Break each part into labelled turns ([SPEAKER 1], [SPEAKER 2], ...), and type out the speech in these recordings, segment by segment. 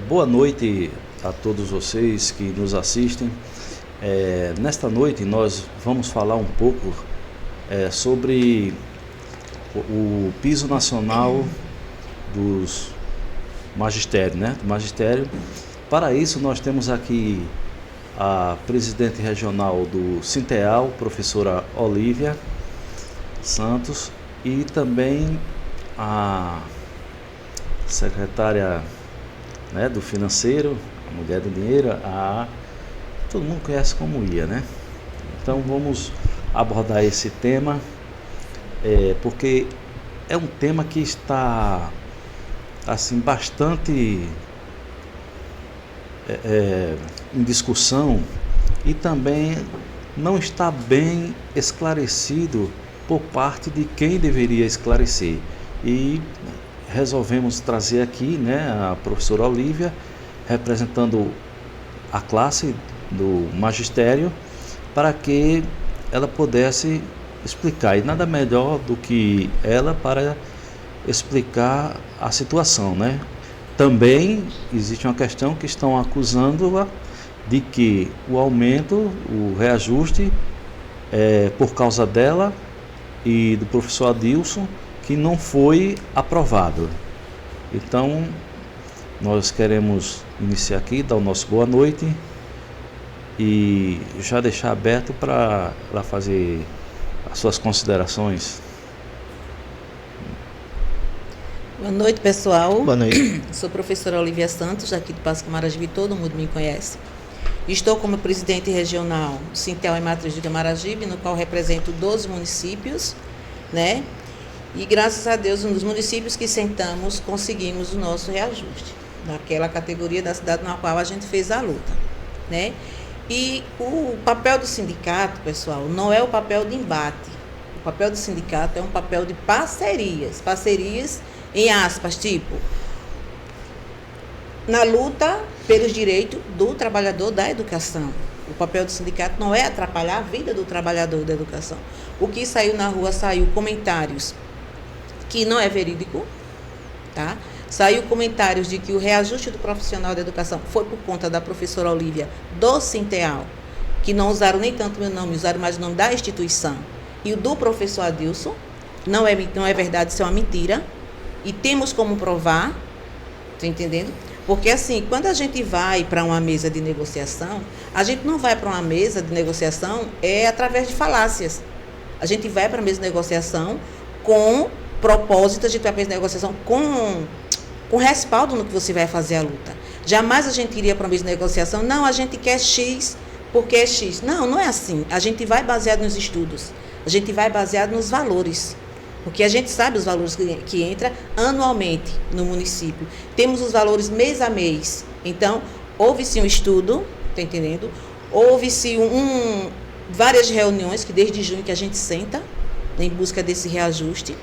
[SPEAKER 1] Boa noite a todos vocês que nos assistem. Nesta noite nós vamos falar um pouco sobre o piso nacional dos magistério, né? Do magistério. Para isso nós temos aqui a presidente regional do Sinteal, professora Olívia Santos, e também a secretária, né, do financeiro, a mulher do dinheiro, todo mundo conhece como Ia, né? Então vamos abordar esse tema, porque é um tema que está assim bastante em discussão e também não está bem esclarecido por parte de quem deveria esclarecer. E resolvemos trazer aqui, né, a professora Olívia, representando a classe do magistério, para que ela pudesse explicar. E nada melhor do que ela para explicar a situação, né? Também existe uma questão que estão acusando-a de que o aumento, o reajuste, é por causa dela e do professor Adilson, que não foi aprovado. Então, nós queremos iniciar aqui, dar o nosso boa noite e já deixar aberto para ela fazer as suas considerações.
[SPEAKER 2] Boa noite, pessoal.
[SPEAKER 3] Boa noite.
[SPEAKER 2] Sou professora Olívia Santos, aqui do Passo Camaragibe, todo mundo me conhece. Estou como presidente regional do Sinteal e Matriz de Camaragibe, no qual represento 12 municípios, né? E graças a Deus, um dos municípios que sentamos, conseguimos o nosso reajuste, naquela categoria da cidade na qual a gente fez a luta, né? E o papel do sindicato, pessoal, não é o papel de embate. O papel do sindicato é um papel de parcerias em aspas, tipo, na luta pelos direitos do trabalhador da educação. O papel do sindicato não é atrapalhar a vida do trabalhador da educação. O que saiu na rua, saiu comentários que não é verídico, tá? Saiu comentários de que o reajuste do profissional da educação foi por conta da professora Olívia do Sinteal, que não usaram nem tanto meu nome, usaram mais o nome da instituição, e o do professor Adilson. Não é verdade, isso é uma mentira. E temos como provar, tá entendendo? Porque assim, quando a gente vai para uma mesa de negociação, a gente não vai para uma mesa de negociação através de falácias. A gente vai para a mesa de negociação com propósito, a gente vai para a mesa de negociação com respaldo no que você vai fazer a luta. Jamais a gente iria para uma mesa de negociação, não, a gente quer X porque é X. Não, não é assim. A gente vai baseado nos estudos, a gente vai baseado nos valores. Porque a gente sabe os valores que entra anualmente no município. Temos os valores mês a mês. Então, houve-se um estudo, está entendendo? Houve-se várias reuniões, que desde junho que a gente senta em busca desse reajuste.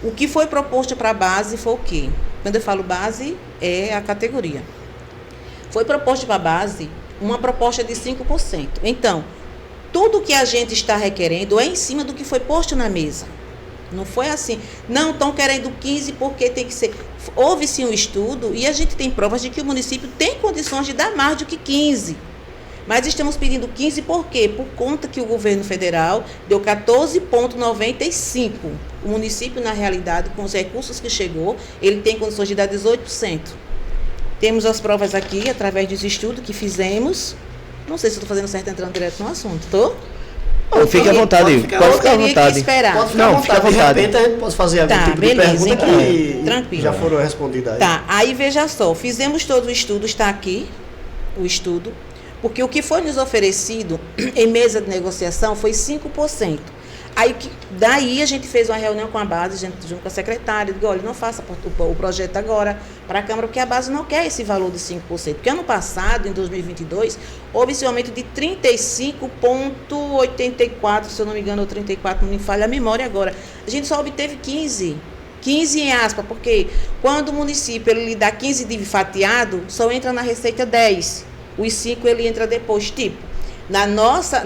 [SPEAKER 2] O que foi proposto para a base foi o quê? Quando eu falo base, é a categoria. Foi proposto para a base uma proposta de 5%. Então, tudo que a gente está requerendo é em cima do que foi posto na mesa. Não foi assim, não estão querendo 15 porque tem que ser. Houve sim um estudo e a gente tem provas de que o município tem condições de dar mais do que 15. Mas estamos pedindo 15 por quê? Por conta que o governo federal deu 14,95. O município, na realidade, com os recursos que chegou, ele tem condições de dar 18%. Temos as provas aqui, através desse estudo que fizemos. Não sei se estou fazendo certo entrando direto no assunto, estou?
[SPEAKER 3] Fique à vontade, pode ficar à vontade.
[SPEAKER 2] Não,
[SPEAKER 3] fique à vontade.
[SPEAKER 4] De repente a gente pode fazer algum tipo de
[SPEAKER 2] beleza,
[SPEAKER 4] pergunta
[SPEAKER 2] então,
[SPEAKER 4] que
[SPEAKER 2] tranquilo.
[SPEAKER 4] Já foram respondidas aí.
[SPEAKER 2] Tá, aí veja só, fizemos todo o estudo, está aqui o estudo, porque o que foi nos oferecido em mesa de negociação foi 5%. Aí, daí a gente fez uma reunião com a base, junto com a secretária, digo, olha, não faça o projeto agora para a Câmara, porque a base não quer esse valor de 5%. Porque ano passado, em 2022, houve esse aumento de 35,84%, se eu não me engano, ou 34%, não me falha a memória agora. A gente só obteve 15%. 15 em aspas, porque quando o município ele lhe dá 15 de fatiado, só entra na receita 10. Os 5 ele entra depois. Tipo, na nossa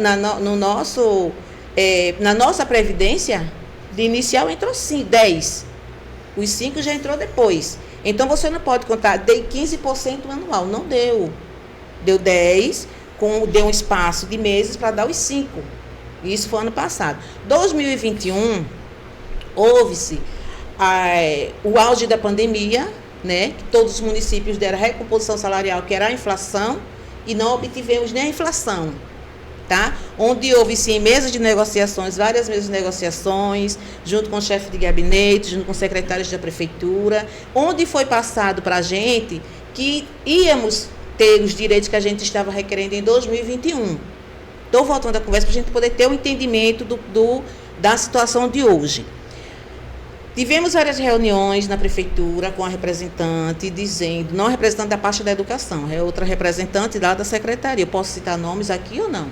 [SPEAKER 2] previdência, de inicial entrou 10. Os 5 já entrou depois. Então, você não pode contar, dei 15% anual. Não deu. Deu 10%, deu um espaço de meses para dar os 5%. Isso foi ano passado. 2021, houve-se o auge da pandemia, né? Que todos os municípios deram a recomposição salarial, que era a inflação, e não obtivemos nem a inflação. Tá? Onde houve, sim, mesas de negociações, várias mesas de negociações, junto com o chefe de gabinete, junto com secretários da prefeitura, onde foi passado para a gente que íamos ter os direitos que a gente estava requerendo em 2021. Estou voltando à conversa para a gente poder ter um entendimento da situação de hoje. Tivemos várias reuniões na prefeitura com a representante, dizendo, não a representante da parte da educação, é outra representante lá da secretaria. Eu posso citar nomes aqui ou não?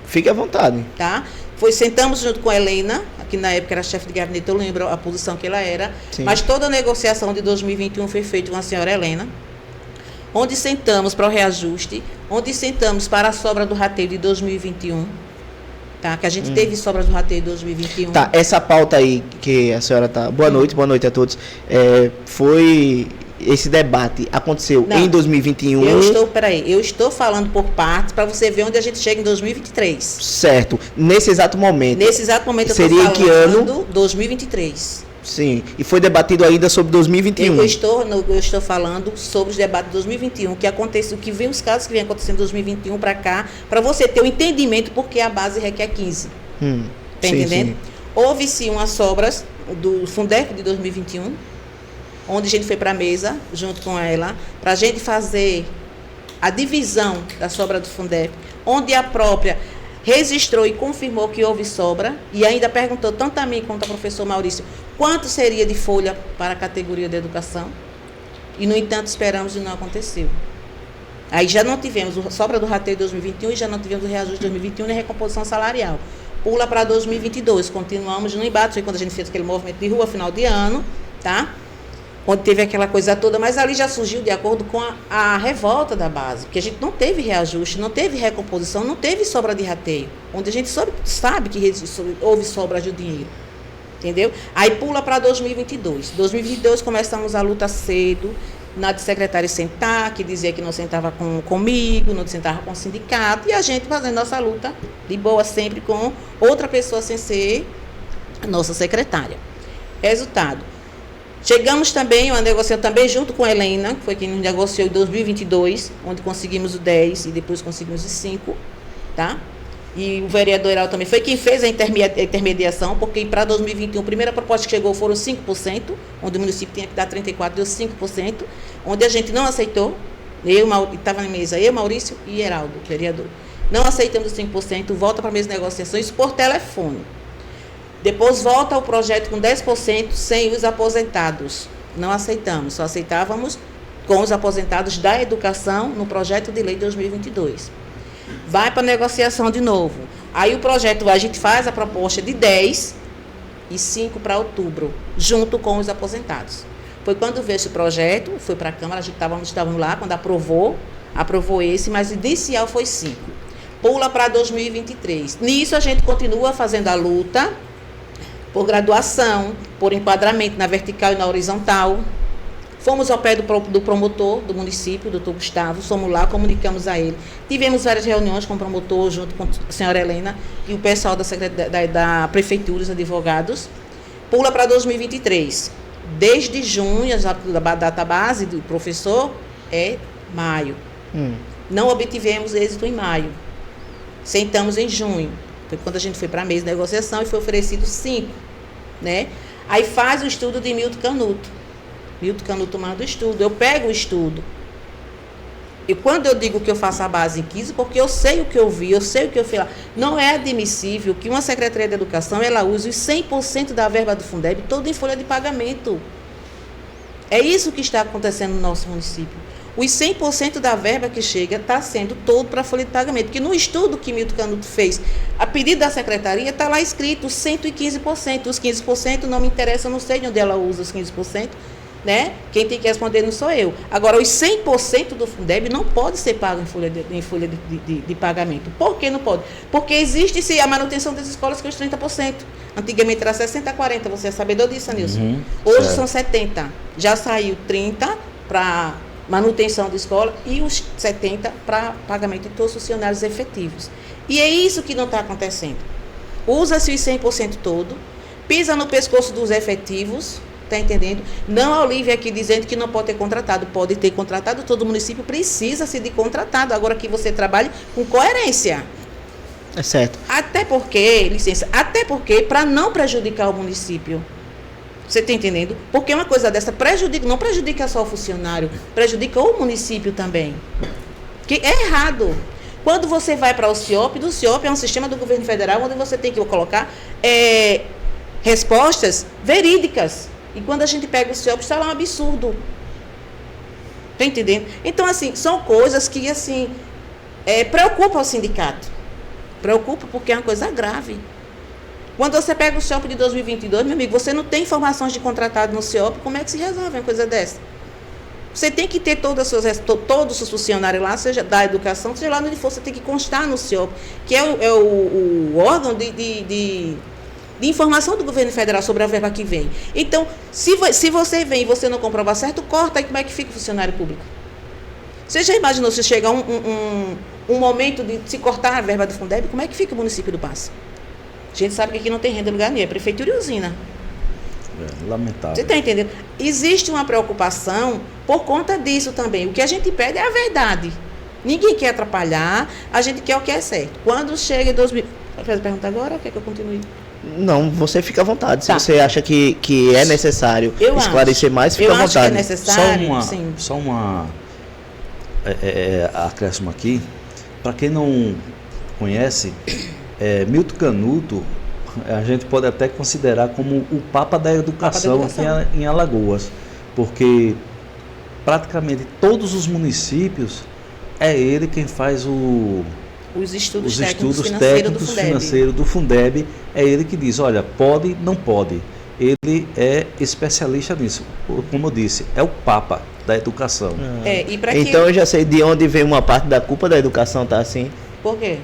[SPEAKER 3] Fique à vontade.
[SPEAKER 2] Tá? Sentamos junto com a Helena, que na época era chefe de gabinete, eu lembro a posição que ela era, sim, mas toda a negociação de 2021 foi feita com a senhora Helena, onde sentamos para o reajuste, onde sentamos para a sobra do rateio de 2021, tá? Que a gente teve sobra do rateio de 2021. Tá,
[SPEAKER 3] essa pauta aí que a senhora tá... Boa noite a todos. Foi... Esse debate aconteceu em 2021.
[SPEAKER 2] Eu estou falando por partes para você ver onde a gente chega em 2023.
[SPEAKER 3] Certo. Nesse exato momento.
[SPEAKER 2] Eu estou falando.
[SPEAKER 3] Seria que ano?
[SPEAKER 2] 2023.
[SPEAKER 3] Sim. E foi debatido ainda sobre 2021.
[SPEAKER 2] Eu estou falando sobre os debates de 2021, que aconteceu, que vem os casos que vem acontecendo em 2021 para cá, para você ter o entendimento porque a base requer 15. Tá entendendo? Sim. Houve-se umas sobras do Fundef de 2021. Onde a gente foi para a mesa, junto com ela, para a gente fazer a divisão da sobra do Fundef, onde a própria registrou e confirmou que houve sobra, e ainda perguntou tanto a mim quanto ao professor Maurício quanto seria de folha para a categoria de educação, e, no entanto, esperamos e não aconteceu. Aí já não tivemos a sobra do rateio de 2021 e já não tivemos o reajuste de 2021 nem recomposição salarial. Pula para 2022, continuamos no embate, foi quando a gente fez aquele movimento de rua, final de ano, tá? Onde teve aquela coisa toda, mas ali já surgiu de acordo com a revolta da base, porque a gente não teve reajuste, não teve recomposição, não teve sobra de rateio, onde a gente sabe que houve sobra de dinheiro, entendeu? Aí pula para 2022. 2022 começamos a luta cedo, na de secretária sentar, que dizia que não sentava comigo, não sentava com o sindicato, e a gente fazendo nossa luta de boa sempre com outra pessoa sem ser a nossa secretária. Resultado. Chegamos também, uma negociação também junto com a Helena, que foi quem nos negociou em 2022, onde conseguimos o 10 e depois conseguimos os 5, tá? E o vereador Heraldo também foi quem fez a intermediação, porque para 2021, a primeira proposta que chegou foram 5%, onde o município tinha que dar 34%, deu 5%, onde a gente não aceitou, estava na mesa eu, Maurício e Heraldo, vereador. Não aceitamos os 5%, volta para a mesa de negociações por telefone. Depois volta o projeto com 10% sem os aposentados. Não aceitamos, só aceitávamos com os aposentados da educação no projeto de lei de 2022. Vai para a negociação de novo. Aí o projeto, a gente faz a proposta de 10 e 5 para outubro, junto com os aposentados. Foi quando veio esse projeto, foi para a Câmara, a gente estávamos lá, quando aprovou esse, mas inicial foi 5. Pula para 2023. Nisso a gente continua fazendo a luta por graduação, por enquadramento na vertical e na horizontal. Fomos ao pé do promotor do município, doutor Gustavo, fomos lá, comunicamos a ele. Tivemos várias reuniões com o promotor, junto com a senhora Helena e o pessoal da prefeitura, os advogados. Pula para 2023. Desde junho, a data base do professor é maio. Não obtivemos êxito em maio. Sentamos em junho. Foi quando a gente foi para a mesa de negociação e foi oferecido 5, né? Aí faz o estudo de Milton Canuto. Milton Canuto manda o estudo. Eu pego o estudo. E quando eu digo que eu faço a base em 15, porque eu sei o que eu vi, eu sei o que eu fiz lá. Não é admissível que uma Secretaria de Educação, ela use os 100% da verba do Fundeb todo em folha de pagamento. É isso que está acontecendo no nosso município. Os 100% da verba que chega está sendo todo para a folha de pagamento. Porque no estudo que Milton Canuto fez, a pedido da secretaria, está lá escrito 115%. Os 15% não me interessa, eu não sei de onde ela usa os 15%. né? Quem tem que responder não sou eu. Agora, os 100% do Fundeb não pode ser pago em folha de pagamento. Por que não pode? Porque existe a manutenção das escolas com os 30%. Antigamente era 60-40, você é sabedor disso, Nilson? Hoje
[SPEAKER 1] certo.
[SPEAKER 2] são 70. Já saiu 30 para manutenção da escola e os 70 para pagamento de todos os funcionários efetivos. E é isso que não está acontecendo. Usa-se os 100% todo, pisa no pescoço dos efetivos, está entendendo? Não a Olívia aqui dizendo que não pode ter contratado. Pode ter contratado, todo município precisa-se de contratado. Agora que você trabalhe com coerência.
[SPEAKER 3] É certo.
[SPEAKER 2] Até porque, para não prejudicar o município. Você está entendendo? Porque uma coisa dessa não prejudica só o funcionário, prejudica o município também. Que é errado. Quando você vai para o CIOP é um sistema do governo federal onde você tem que colocar respostas verídicas. E quando a gente pega o CIOP, está lá um absurdo. Está entendendo? Então, assim, são coisas que, assim, preocupam o sindicato. Preocupa porque é uma coisa grave. Quando você pega o CIOP de 2022, meu amigo, você não tem informações de contratado no CIOP, como é que se resolve uma coisa dessa? Você tem que ter todos os funcionários lá, seja da educação, seja lá onde for, você tem que constar no CIOP, que é o órgão de informação do governo federal sobre a verba que vem. Então, se você vem e você não comprova certo, corta, aí como é que fica o funcionário público? Você já imaginou se chegar um momento de se cortar a verba do Fundeb, como é que fica o município do Passo? A gente sabe que aqui não tem renda em lugar nenhum, é prefeitura e usina.
[SPEAKER 1] Lamentável.
[SPEAKER 2] Você está entendendo? Existe uma preocupação por conta disso também. O que a gente pede é a verdade. Ninguém quer atrapalhar, a gente quer o que é certo. Quando chega em 2000... Vai fazer a pergunta agora ou quer que eu continue?
[SPEAKER 3] Não, você fica à vontade. Se
[SPEAKER 2] Tá.
[SPEAKER 3] você acha que é necessário esclarecer mais, fica à
[SPEAKER 2] acho que é
[SPEAKER 3] vontade.
[SPEAKER 2] necessário, sim.
[SPEAKER 1] Só uma acréscimo aqui. Para quem não conhece, Milton Canuto, a gente pode até considerar como o Papa da Educação, aqui em Alagoas, porque praticamente todos os municípios é ele quem faz
[SPEAKER 2] os estudos
[SPEAKER 1] técnicos
[SPEAKER 2] financeiros
[SPEAKER 1] do Fundeb, é ele que diz, olha, pode, não pode. Ele é especialista nisso. Como eu disse, é o Papa da Educação.
[SPEAKER 3] Então eu já sei de onde vem uma parte da culpa da educação, tá assim?
[SPEAKER 2] Por quê?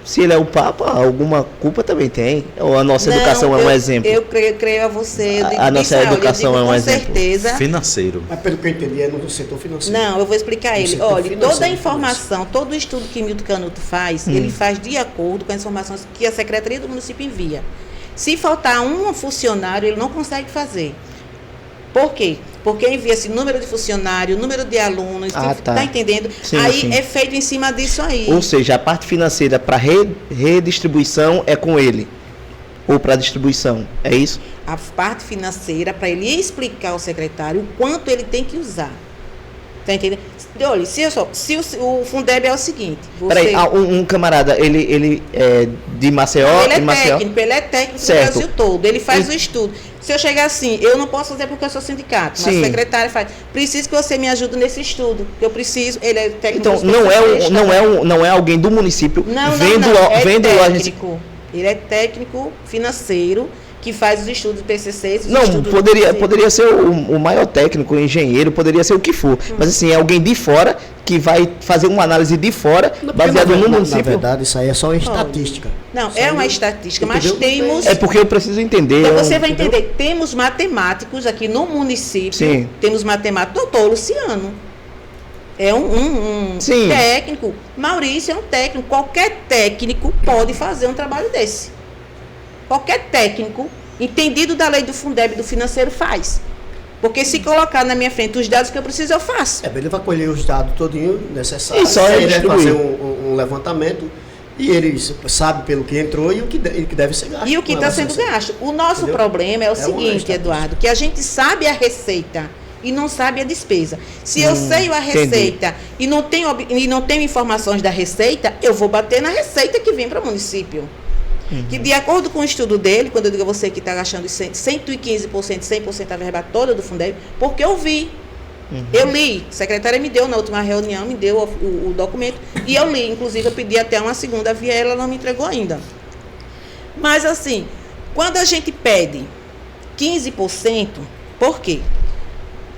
[SPEAKER 3] Se ele é o Papa, alguma culpa também tem. Ou a nossa educação é um exemplo?
[SPEAKER 2] Eu creio a você.
[SPEAKER 3] A nossa educação é um exemplo.
[SPEAKER 2] Com certeza.
[SPEAKER 1] Financeiro.
[SPEAKER 4] Mas pelo que eu entendi, é no setor financeiro.
[SPEAKER 2] Não, eu vou explicar ele.
[SPEAKER 4] setor
[SPEAKER 2] Olha,
[SPEAKER 4] financeiro,
[SPEAKER 2] toda a informação, todo o estudo que Milton Canuto faz, ele faz de acordo com as informações que a Secretaria do Município envia. Se faltar um funcionário, ele não consegue fazer. Por quê? Porque envia-se número de funcionário, número de alunos, tá entendendo?
[SPEAKER 3] Sim,
[SPEAKER 2] aí
[SPEAKER 3] sim.
[SPEAKER 2] é feito em cima disso aí.
[SPEAKER 3] Ou seja, a parte financeira para redistribuição é com ele. Ou para distribuição, é isso?
[SPEAKER 2] A parte financeira, para ele explicar ao secretário o quanto ele tem que usar. Tá entendendo? Olha, se o Fundeb é o seguinte...
[SPEAKER 3] Peraí, um camarada, ele é de Maceió?
[SPEAKER 2] Ele é técnico do Brasil todo, ele faz o estudo. Se eu chegar assim, eu não posso fazer porque eu sou sindicato, mas a secretária faz. Preciso que você me ajude nesse estudo, que eu preciso, ele é técnico.
[SPEAKER 3] Então, não é alguém do município vendo
[SPEAKER 2] a gente... Ele é técnico financeiro, que faz os estudos do PCC.
[SPEAKER 3] Poderia ser o maior técnico, o engenheiro, poderia ser o que for. Mas assim, é alguém de fora que vai fazer uma análise de fora, baseado no município.
[SPEAKER 4] Na verdade, isso aí é só estatística.
[SPEAKER 2] Não, é uma estatística, mas temos...
[SPEAKER 3] É porque eu preciso entender.
[SPEAKER 2] Então você vai entender. Temos matemáticos aqui no município.
[SPEAKER 3] Sim.
[SPEAKER 2] Temos matemático, doutor Luciano. É um técnico. Maurício é um técnico. Qualquer técnico pode fazer um trabalho desse. Qualquer técnico, entendido da lei do Fundeb, do financeiro, faz. Porque se colocar na minha frente os dados que eu preciso, eu faço.
[SPEAKER 4] Ele vai colher os dados todinho necessários.
[SPEAKER 3] E só
[SPEAKER 4] ele vai fazer um levantamento e ele sabe pelo que entrou e o que deve ser gasto.
[SPEAKER 2] E o que está sendo gasto. O nosso problema é o seguinte, Eduardo, que a gente sabe a receita e não sabe a despesa. Se eu sei a receita e não tenho informações da receita, eu vou bater na receita que vem para o município. Que de acordo com o estudo dele, quando eu digo a você que está gastando 115%, 100% a verba toda do Fundeb, porque eu vi. Eu li, a secretária me deu na última reunião, me deu o documento, e eu li, inclusive eu pedi até uma segunda via, ela não me entregou ainda. Mas assim, quando a gente pede 15%, por quê?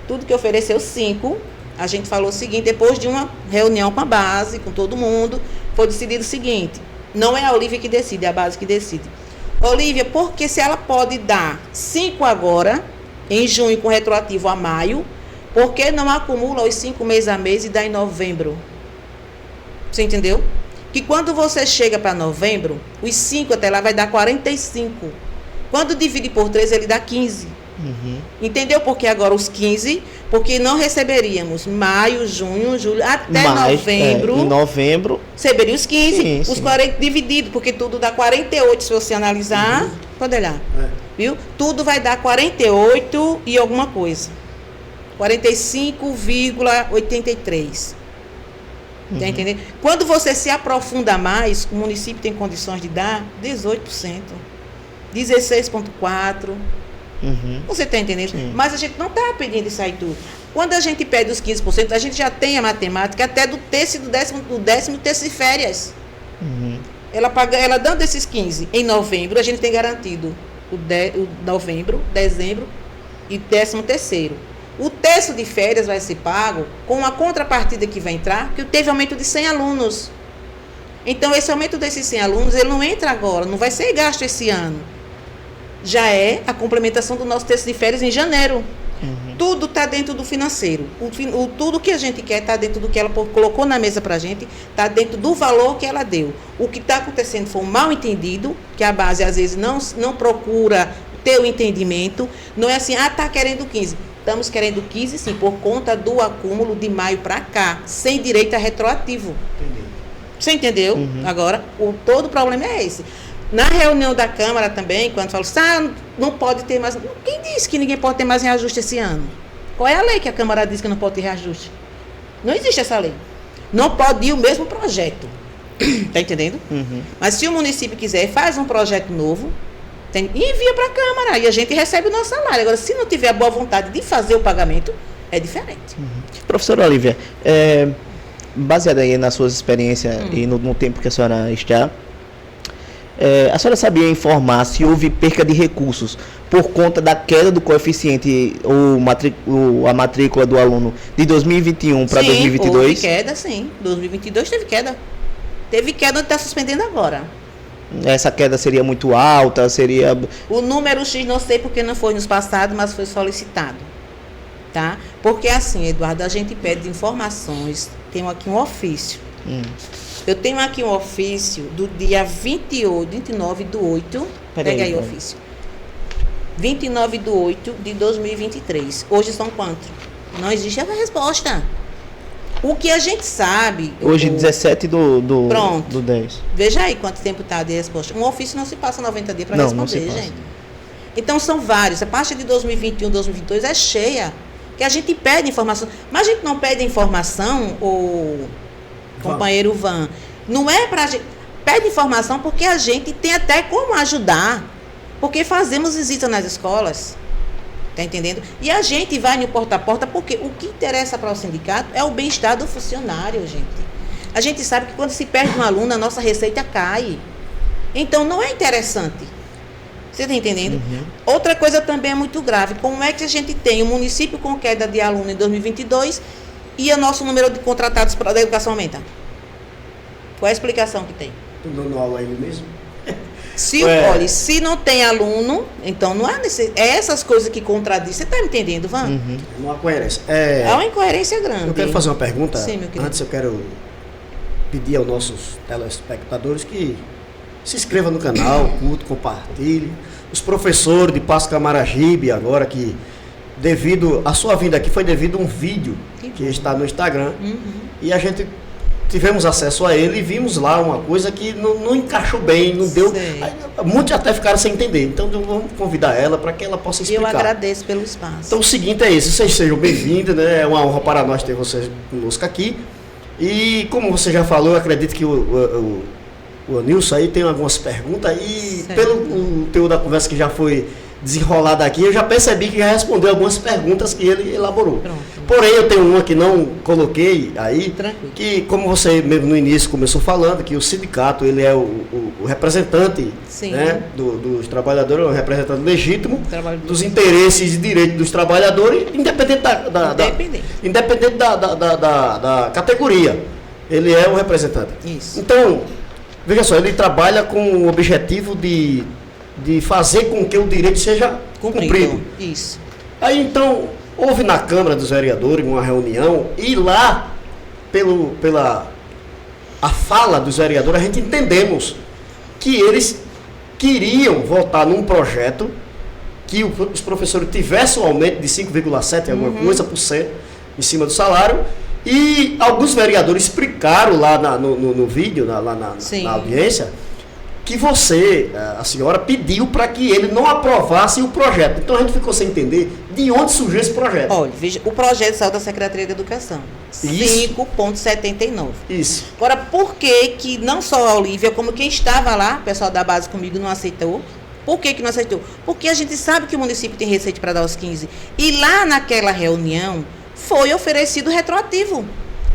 [SPEAKER 2] Tudo que ofereceu 5, a gente falou o seguinte, depois de uma reunião com a base, com todo mundo, foi decidido o seguinte, não é a Olívia que decide, é a base que decide. Olívia, porque se ela pode dar 5 agora, em junho com retroativo a maio, por que não acumula os 5 mês a mês e dá em novembro? Você entendeu? Que quando você chega para novembro, os 5 até lá vai dar 45. Quando divide por 3, ele dá 15. Entendeu? Porque agora os 15, porque não receberíamos maio, junho, julho, até novembro.
[SPEAKER 3] Em novembro.
[SPEAKER 2] Receberia os 15,
[SPEAKER 3] Sim,
[SPEAKER 2] os
[SPEAKER 3] sim.
[SPEAKER 2] 40 dividido, porque tudo dá 48 se você analisar. Pode olhar. Viu? Tudo vai dar 48 e alguma coisa. 45,83. Tá entendendo? Quando você se aprofunda mais, o município tem condições de dar 18%, 16,4%. Você está entendendo?
[SPEAKER 3] Sim.
[SPEAKER 2] Mas a gente não está pedindo isso aí tudo. Quando a gente pede os 15%, a gente já tem a matemática até do terço e do décimo terço de férias. Ela dando esses 15 em novembro, a gente tem garantido o novembro, dezembro e 13º. O terço de férias vai ser pago com a contrapartida que vai entrar, que teve aumento de 100 alunos. Então, esse aumento desses 100 alunos, ele não entra agora, não vai ser gasto esse ano. Já é a complementação do nosso terço de férias em janeiro. Tudo está dentro do financeiro. Tudo que a gente quer está dentro do que ela colocou na mesa para a gente, está dentro do valor que ela deu. O que está acontecendo foi um mal entendido, que a base às vezes não procura ter o entendimento. Não é assim, está querendo 15. Estamos querendo 15, sim, por conta do acúmulo de maio para cá, sem direito a retroativo. Você entendeu? Agora, todo o problema é esse. Na reunião da Câmara também, quando falou assim, não pode ter mais... Quem disse que ninguém pode ter mais reajuste esse ano? Qual é a lei que a Câmara diz que não pode ter reajuste? Não existe essa lei. Não pode ir o mesmo projeto. Está entendendo? Mas se o município quiser, faz um projeto novo, e envia para a Câmara, e a gente recebe o nosso salário. Agora, se não tiver a boa vontade de fazer o pagamento, é diferente.
[SPEAKER 3] Professora Olívia, baseada aí nas suas experiências e no tempo que a senhora está, a senhora sabia informar se houve perca de recursos por conta da queda do coeficiente ou a matrícula do aluno de 2021 para 2022?
[SPEAKER 2] Houve queda, sim. 2022 teve queda. Teve queda onde está suspendendo agora.
[SPEAKER 3] Essa queda seria muito alta? Seria...
[SPEAKER 2] O número X não sei porque não foi nos passados, mas foi solicitado. Tá? Porque assim, Eduardo, a gente pede informações. Tenho aqui um ofício. Eu tenho aqui um ofício do dia 29/8. Pega aí o ofício. 29/8 de 2023. Hoje são quanto? Não existe essa resposta. O que a gente sabe...
[SPEAKER 3] Hoje, 17
[SPEAKER 2] Pronto.
[SPEAKER 3] do 10.
[SPEAKER 2] Veja aí quanto tempo está de resposta. Um ofício não se passa 90 dias para responder,
[SPEAKER 3] não se passa.
[SPEAKER 2] gente. Então, são vários. A parte de 2021, 2022 é cheia. Que a gente pede informação. Mas a gente não pede informação, o companheiro Van. Não é para a gente... Pede informação porque a gente tem até como ajudar. Porque fazemos visita nas escolas. Está entendendo? E a gente vai no porta a porta porque o que interessa para o sindicato é o bem-estar do funcionário, gente. A gente sabe que quando se perde um aluno, a nossa receita cai. Então, não é interessante. Você está entendendo? Outra coisa também é muito grave. Como é que a gente tem o município com queda de aluno em 2022 e o nosso número de contratados para a educação aumenta? Qual é a explicação que tem?
[SPEAKER 4] Estou dando aula aí mesmo?
[SPEAKER 2] Olha, se não tem aluno, então não há necessidade. É essas coisas que contradizem. Você está me entendendo, Van?
[SPEAKER 4] É uma coerência.
[SPEAKER 2] É uma incoerência grande.
[SPEAKER 4] Eu quero fazer uma pergunta.
[SPEAKER 2] Sim, meu querido.
[SPEAKER 4] Antes eu quero pedir aos nossos telespectadores que se inscrevam no canal, curtam, compartilhem. Os professores de Passo Camaragibe, agora que devido a sua vinda aqui, foi devido a um vídeo que está no Instagram. E a gente tivemos acesso a ele e vimos lá uma coisa que não encaixou bem, não deu. Aí, muitos até ficaram sem entender. Então vamos convidar ela para que ela possa explicar.
[SPEAKER 2] Eu agradeço pelo espaço.
[SPEAKER 4] Então o seguinte é esse, vocês sejam bem-vindos, né? É uma honra para nós ter vocês conosco aqui. E como você já falou, eu acredito que o Nilson aí tem algumas perguntas e
[SPEAKER 2] certo.
[SPEAKER 4] pelo teor da conversa que já foi desenrolada aqui, eu já percebi que já respondeu algumas perguntas que ele elaborou.
[SPEAKER 2] Pronto.
[SPEAKER 4] Porém, eu tenho uma que não coloquei aí,
[SPEAKER 2] Tranquilo.
[SPEAKER 4] que como você mesmo no início começou falando, que o sindicato ele é o representante,
[SPEAKER 2] Sim.
[SPEAKER 4] né, dos trabalhadores, é o representante legítimo
[SPEAKER 2] Trabalhador.
[SPEAKER 4] dos interesses e direitos dos trabalhadores, independente independente da categoria. Ele é o representante.
[SPEAKER 2] Isso.
[SPEAKER 4] Então, veja só, ele trabalha com o objetivo de fazer com que o direito seja cumprido.
[SPEAKER 2] Isso.
[SPEAKER 4] Aí então, houve na Câmara dos Vereadores uma reunião e lá, pela a fala dos vereadores, a gente entendemos que eles queriam votar num projeto que os professores tivessem um aumento de 5,7 alguma coisa por cento em cima do salário. E alguns vereadores explicaram lá no vídeo, lá na audiência, que a senhora pediu para que ele não aprovasse o projeto. Então a gente ficou sem entender de onde surgiu esse projeto.
[SPEAKER 2] Olha, veja, o projeto saiu da Secretaria de Educação. 5,79.
[SPEAKER 4] Isso.
[SPEAKER 2] Agora, por que não só a Olívia, como quem estava lá, o pessoal da base comigo, não aceitou? Por que não aceitou? Porque a gente sabe que o município tem receita para dar os 15. E lá naquela reunião, foi oferecido retroativo.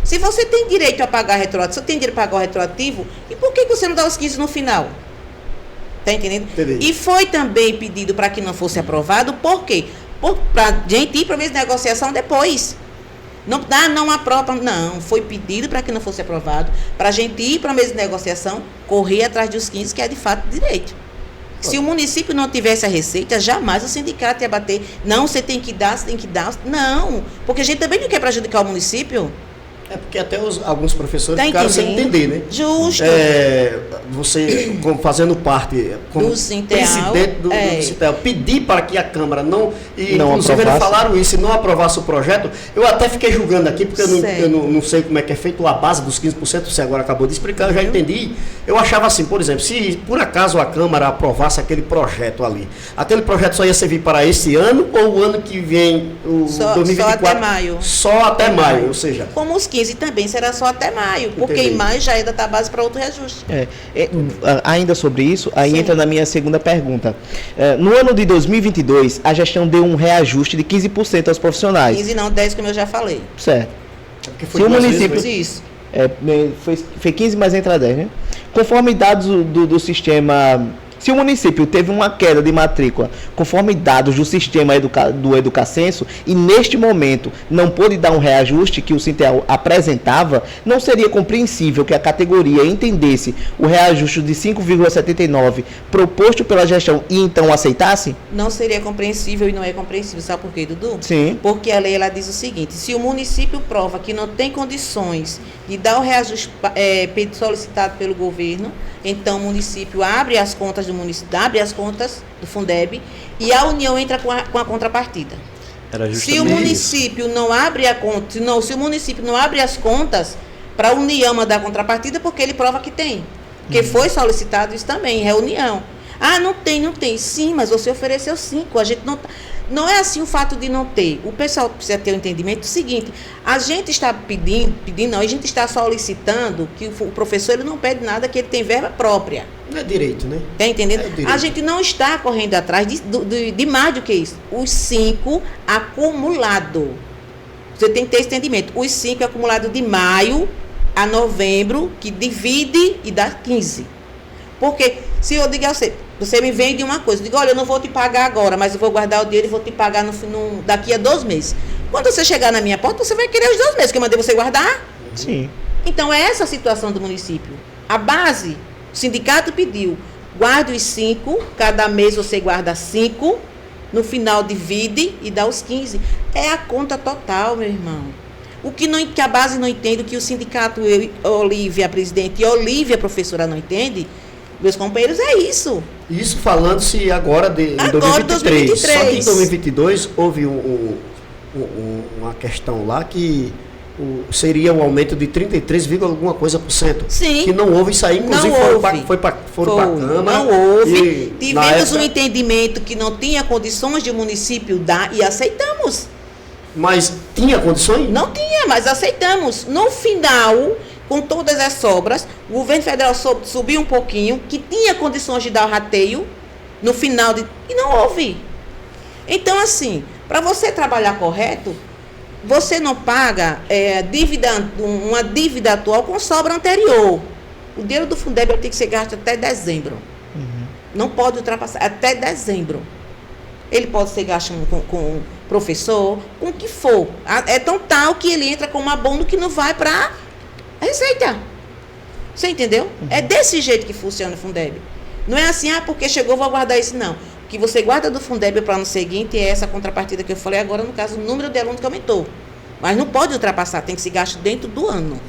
[SPEAKER 2] Se você tem direito a pagar retroativo, você tem direito a pagar o retroativo, e por que você não dá os 15 no final? Está entendendo?
[SPEAKER 4] Entendi.
[SPEAKER 2] E foi também pedido para que não fosse aprovado, por quê? Para a gente ir para a mesa de negociação depois. Não aprova, não. Foi pedido para que não fosse aprovado, para a gente ir para a mesa de negociação, correr atrás dos 15, que é de fato direito. Se o município não tivesse a receita, jamais o sindicato ia bater. Não, você tem que dar, você tem que dar. Não, porque a gente também não quer prejudicar o município.
[SPEAKER 4] É porque até alguns professores
[SPEAKER 2] Tá
[SPEAKER 4] ficaram sem
[SPEAKER 2] entendendo?
[SPEAKER 4] entender, né?
[SPEAKER 2] Justo.
[SPEAKER 4] Você, fazendo parte, como
[SPEAKER 2] Do Sintel,
[SPEAKER 4] presidente do Sintel, pedir para que a Câmara não inclusive eles
[SPEAKER 3] aprovasse.
[SPEAKER 4] falaram isso, e não aprovasse o projeto, eu até fiquei julgando aqui, porque eu não sei como é que é feito a base dos 15%, você agora acabou de explicar, eu já entendi. Eu achava assim, por exemplo, se por acaso a Câmara aprovasse aquele projeto ali, aquele projeto só ia servir para esse ano, ou o ano que vem, o 2024?
[SPEAKER 2] Só até maio.
[SPEAKER 4] Só até maio, ou seja...
[SPEAKER 2] Como os 15 também será só até maio, porque
[SPEAKER 4] Entendi.
[SPEAKER 2] em maio já ainda está a base para outro reajuste.
[SPEAKER 3] Ainda sobre isso, aí
[SPEAKER 2] Sim.
[SPEAKER 3] entra na minha segunda pergunta. No ano de 2022, a gestão deu um reajuste de 15% aos profissionais.
[SPEAKER 2] 15 não, 10 como eu já falei.
[SPEAKER 3] Certo.
[SPEAKER 4] Porque
[SPEAKER 3] Se o
[SPEAKER 4] duas
[SPEAKER 3] município-
[SPEAKER 4] vezes,
[SPEAKER 2] Isso.
[SPEAKER 3] Foi 15 mais entra 10, né? Conforme dados do sistema... Se o município teve uma queda de matrícula, conforme dados do sistema do Educacenso, e neste momento não pôde dar um reajuste que o Sintel apresentava, não seria compreensível que a categoria entendesse o reajuste de 5,79 proposto pela gestão e então aceitasse?
[SPEAKER 2] Não seria compreensível e não é compreensível. Sabe por quê, Dudu?
[SPEAKER 3] Sim.
[SPEAKER 2] Porque a lei ela diz o seguinte: se o município prova que não tem condições de dar o reajuste solicitado pelo governo, então o município abre as contas do município, abre as contas do Fundeb e a União entra com a contrapartida.
[SPEAKER 1] Era
[SPEAKER 2] Se o
[SPEAKER 1] justamente isso.
[SPEAKER 2] município não abre a conta, se o município não abre as contas para a União mandar a contrapartida, porque ele prova que tem. Porque foi solicitado isso também, em reunião. Ah, não tem. Sim, mas você ofereceu 5. A gente não é assim o fato de não ter. O pessoal precisa ter o entendimento do seguinte: a gente está pedindo não, a gente está solicitando que o professor ele não pede nada, que ele tem verba própria.
[SPEAKER 4] não é direito, né?
[SPEAKER 2] Está entendendo?
[SPEAKER 4] É direito.
[SPEAKER 2] A gente não está correndo atrás de mais do que isso. Os 5 acumulado. Você tem que ter esse entendimento. Os 5 acumulados de maio a novembro, que divide e dá 15. Porque se eu digo a você me vende uma coisa, eu digo, olha, eu não vou te pagar agora, mas eu vou guardar o dinheiro e vou te pagar daqui a 2 meses. Quando você chegar na minha porta, você vai querer os 2 meses que eu mandei você guardar.
[SPEAKER 3] Sim.
[SPEAKER 2] Então, é essa a situação do município. A base, o sindicato pediu, guarde os 5, cada mês você guarda 5, no final divide e dá os 15. É a conta total, meu irmão. O que a base não entende, o que o sindicato, Olívia, presidente, e Olívia, professora, não entende, meus companheiros, é isso.
[SPEAKER 4] Isso falando-se agora em
[SPEAKER 2] Agora,
[SPEAKER 4] 2023. Só que em
[SPEAKER 2] 2023.
[SPEAKER 4] 2022 houve uma questão lá que seria um aumento de 33, alguma coisa por cento.
[SPEAKER 2] Sim.
[SPEAKER 4] Que não houve isso aí, inclusive
[SPEAKER 2] Não
[SPEAKER 4] foram
[SPEAKER 2] houve.
[SPEAKER 4] para a Câmara.
[SPEAKER 2] Não houve.
[SPEAKER 4] E, na
[SPEAKER 2] Tivemos
[SPEAKER 4] época,
[SPEAKER 2] um entendimento que não tinha condições de o município dar e aceitamos.
[SPEAKER 4] Mas tinha condições?
[SPEAKER 2] Não tinha, mas aceitamos. No final, com todas as sobras, o governo federal subiu um pouquinho, que tinha condições de dar o rateio, no final, e não houve. Então, assim, para você trabalhar correto, você não paga uma dívida atual com sobra anterior. O dinheiro do Fundeb tem que ser gasto até dezembro. Não pode ultrapassar, até dezembro. Ele pode ser gasto com professor, com o que for. É tão tal que ele entra com um abono que não vai para a receita. Você entendeu? É desse jeito que funciona o Fundeb. Não é assim, porque chegou, vou guardar isso, não. O que você guarda do Fundeb para o ano seguinte é essa contrapartida que eu falei agora, no caso, o número de alunos que aumentou. Mas não pode ultrapassar, tem que ser gasto dentro do ano.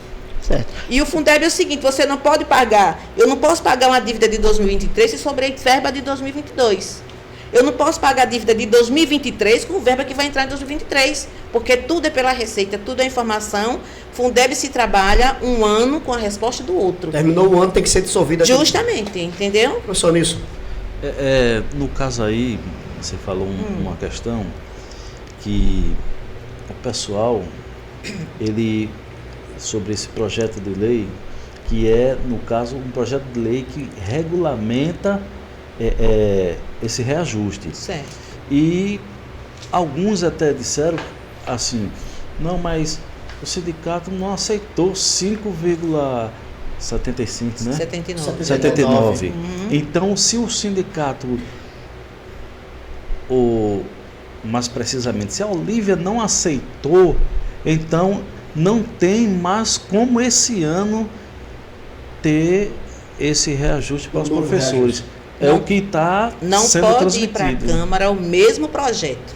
[SPEAKER 3] Certo.
[SPEAKER 2] E o Fundeb é o seguinte, você não pode pagar, eu não posso pagar uma dívida de 2023 se sobrei verba de 2022. Eu não posso pagar a dívida de 2023 com verba que vai entrar em 2023, porque tudo é pela receita, tudo é informação. Fundeb se trabalha um ano com a resposta do outro.
[SPEAKER 4] Terminou o ano, tem que ser dissolvida.
[SPEAKER 2] Justamente, entendeu?
[SPEAKER 4] Professor Nilson.
[SPEAKER 1] No caso aí, você falou uma questão que o pessoal, sobre esse projeto de lei, que é, no caso, um projeto de lei que regulamenta esse reajuste.
[SPEAKER 2] Certo.
[SPEAKER 1] E alguns até disseram assim, não, mas o sindicato não aceitou 5,75, né? 79. Então, se o sindicato, mais precisamente, se a Olívia não aceitou, então não tem mais como esse ano ter esse reajuste para os professores. É o que está sendo transmitido.
[SPEAKER 2] Não pode ir para a Câmara o mesmo projeto.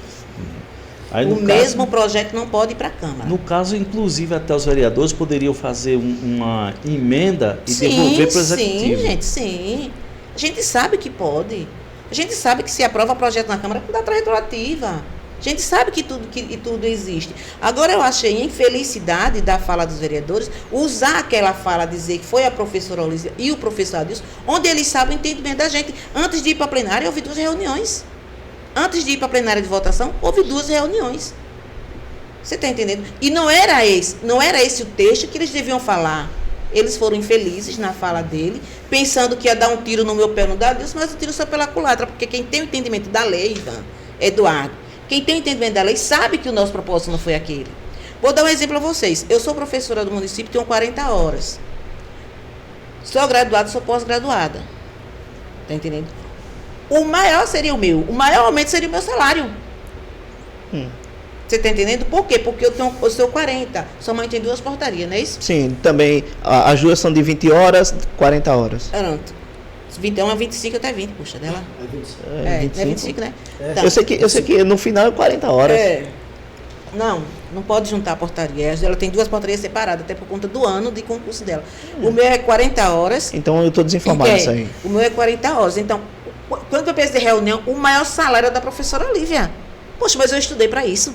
[SPEAKER 1] Aí,
[SPEAKER 2] o mesmo projeto não pode ir para a Câmara.
[SPEAKER 1] No caso, inclusive, até os vereadores poderiam fazer uma emenda e devolver para o Executivo.
[SPEAKER 2] Sim, gente, sim. A gente sabe que pode. A gente sabe que se aprova projeto na Câmara, dá retroativa. A gente sabe que tudo existe. Agora, eu achei infelicidade da fala dos vereadores usar aquela fala, dizer que foi a professora Olívia e o professor Adilson, onde eles sabem o entendimento da gente. Antes de ir para a plenária, houve 2 reuniões. Antes de ir para a plenária de votação, houve 2 reuniões. Você está entendendo? E não era esse o texto que eles deviam falar. Eles foram infelizes na fala dele, pensando que ia dar um tiro no meu pé, no da Adilson, mas o tiro só pela culatra, porque quem tem o entendimento da lei, Ivan, Eduardo, quem tem o entendimento da lei sabe que o nosso propósito não foi aquele. Vou dar um exemplo a vocês. Eu sou professora do município, tenho 40 horas. Sou graduada, sou pós-graduada. Está entendendo? O maior seria o meu. O maior aumento seria o meu salário. Você está entendendo? Por quê? Porque eu sou 40. Sua mãe tem 2 portarias, não é isso?
[SPEAKER 3] Sim, também. As 2 são de 20 horas, 40 horas.
[SPEAKER 2] Pronto. 21 a 25 até 20, puxa, dela.
[SPEAKER 3] É 25.
[SPEAKER 2] Não é 25, né?
[SPEAKER 3] Então, eu sei que no final é 40 horas.
[SPEAKER 2] Não pode juntar a portaria. Ela tem 2 portarias separadas, até por conta do ano de concurso dela. O meu é 40 horas.
[SPEAKER 3] Então eu estou desinformado isso aí.
[SPEAKER 2] O meu é 40 horas. Então, quando eu penso em reunião, o maior salário é da professora Olívia. Poxa, mas eu estudei para isso.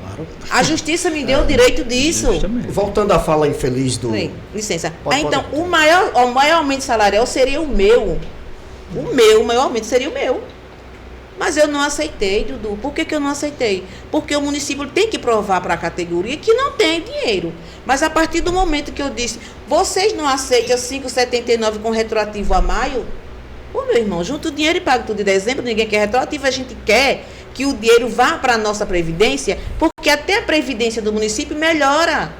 [SPEAKER 1] Claro.
[SPEAKER 2] A justiça me deu o direito disso.
[SPEAKER 1] Justamente.
[SPEAKER 4] Voltando à fala infeliz do...
[SPEAKER 2] Sim, licença.
[SPEAKER 4] Pode.
[SPEAKER 2] O maior aumento salarial seria o meu. O maior aumento seria o meu. Mas eu não aceitei, Dudu. Por que eu não aceitei? Porque o município tem que provar para a categoria que não tem dinheiro. Mas a partir do momento que eu disse, vocês não aceitam 5,79 com retroativo a maio? Ô, meu irmão, junta o dinheiro e paga tudo em dezembro, ninguém quer retroativo, a gente quer que o dinheiro vá para a nossa Previdência, porque até a Previdência do município melhora.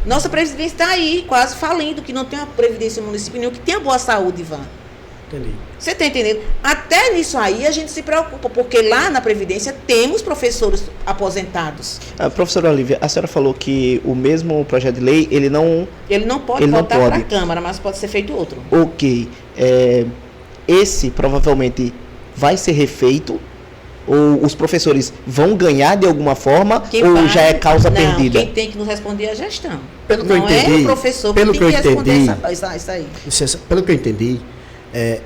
[SPEAKER 2] Nossa Previdência está aí, quase falindo, que não tem uma Previdência no município nenhum, que tenha boa saúde, Ivan.
[SPEAKER 4] Entendi.
[SPEAKER 2] Você está entendendo? Até nisso aí a gente se preocupa, porque lá na Previdência temos professores aposentados.
[SPEAKER 3] Professora Olívia, a senhora falou que o mesmo projeto de lei, ele não
[SPEAKER 2] pode voltar para a Câmara, mas pode ser feito outro.
[SPEAKER 3] Ok. Esse provavelmente vai ser refeito, ou os professores vão ganhar de alguma forma, já é causa perdida?
[SPEAKER 2] Quem tem que nos responder é a gestão.
[SPEAKER 4] Pelo que eu entendi,
[SPEAKER 2] é o professor que tem que responder isso aí.
[SPEAKER 4] Licença, pelo que eu entendi,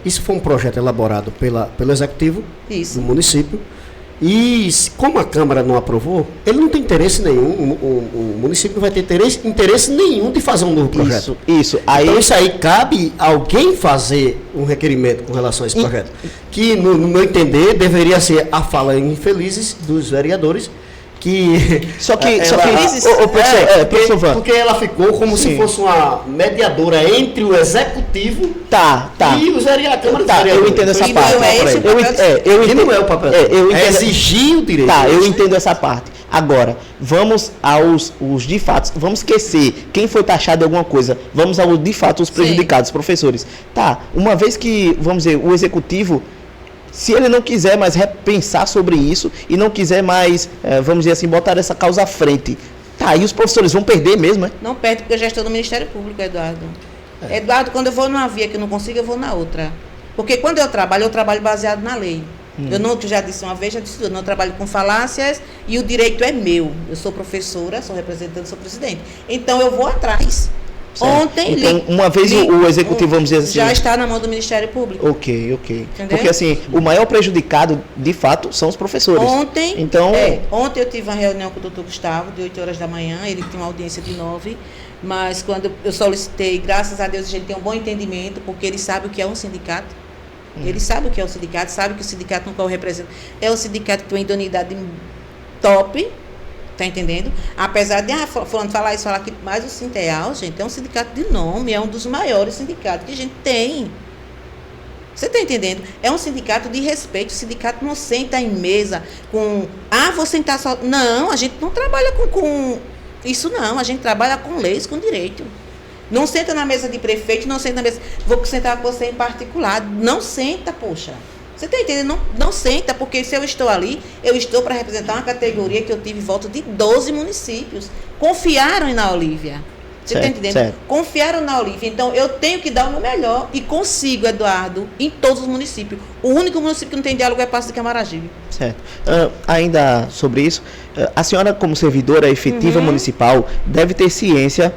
[SPEAKER 4] isso foi um projeto elaborado pelo Executivo do município. E como a Câmara não aprovou, ele não tem interesse nenhum, o município não vai ter interesse nenhum de fazer um novo projeto.
[SPEAKER 3] Isso.
[SPEAKER 4] Então isso aí cabe alguém fazer um requerimento com relação a esse projeto. Que, no meu entender, deveria ser a fala infelizes dos vereadores
[SPEAKER 3] Só que,
[SPEAKER 4] porque,
[SPEAKER 3] Van.
[SPEAKER 4] porque ela ficou como
[SPEAKER 3] Sim.
[SPEAKER 4] se fosse uma mediadora entre o executivo
[SPEAKER 3] Tá.
[SPEAKER 4] e os a Câmara
[SPEAKER 3] Tá,
[SPEAKER 4] dos Vereadores.
[SPEAKER 3] eu entendo essa
[SPEAKER 2] E não
[SPEAKER 3] parte.
[SPEAKER 2] é esse o papel
[SPEAKER 4] E não é o papel.
[SPEAKER 3] eu entendo-
[SPEAKER 4] exigir o direito.
[SPEAKER 3] Tá, eu entendo essa parte. Agora, vamos os de fato, vamos esquecer quem foi taxado de alguma coisa, vamos aos de fato os prejudicados, professores. Tá, uma vez que, vamos dizer, o executivo, se ele não quiser mais repensar sobre isso e não quiser mais, vamos dizer assim, botar essa causa à frente, tá, e os professores vão perder mesmo, né?
[SPEAKER 2] Não perde porque eu já estou no Ministério Público, Eduardo. Eduardo, quando eu vou numa via que eu não consigo, eu vou na outra. Porque quando eu trabalho baseado na lei. Eu não, já disse uma vez, eu não trabalho com falácias e o direito é meu. Eu sou professora, sou representante, sou presidente. Então eu vou atrás.
[SPEAKER 3] Certo.
[SPEAKER 2] Ontem...
[SPEAKER 3] Então, uma vez o executivo, vamos dizer assim...
[SPEAKER 2] Já está na mão do Ministério Público.
[SPEAKER 3] Ok.
[SPEAKER 2] Entendeu?
[SPEAKER 3] Porque assim, o maior prejudicado, de fato, são os professores.
[SPEAKER 2] Ontem,
[SPEAKER 3] Então,
[SPEAKER 2] ontem eu tive uma reunião com o doutor Gustavo, de 8 horas da manhã, ele tinha uma audiência de 9, mas quando eu solicitei, graças a Deus, a gente tem um bom entendimento, porque ele sabe o que é um sindicato. Ele sabe o que é o sindicato, sabe que o sindicato no qual representa é o sindicato que tem uma idoneidade top, tá entendendo? Apesar de fulano falar isso, falar que mais o Sinteal, gente, é um sindicato de nome, é um dos maiores sindicatos que a gente tem. Você está entendendo? É um sindicato de respeito. O sindicato não senta em mesa com... vou sentar só... Não, a gente não trabalha com isso, não. A gente trabalha com leis, com direito. Não senta na mesa de prefeito, não senta na mesa... Vou sentar com você em particular. Não senta, poxa. Você está entendendo? Não senta, porque se eu estou ali, eu estou para representar uma categoria que eu tive em volta de 12 municípios. Confiaram na Olívia. Você está entendendo?
[SPEAKER 3] Certo.
[SPEAKER 2] Confiaram na Olívia. Então, eu tenho que dar o meu melhor e consigo, Eduardo, em todos os municípios. O único município que não tem diálogo é Passo de Camaragibe.
[SPEAKER 3] Certo. Ainda sobre isso, a senhora, como servidora efetiva municipal, deve ter ciência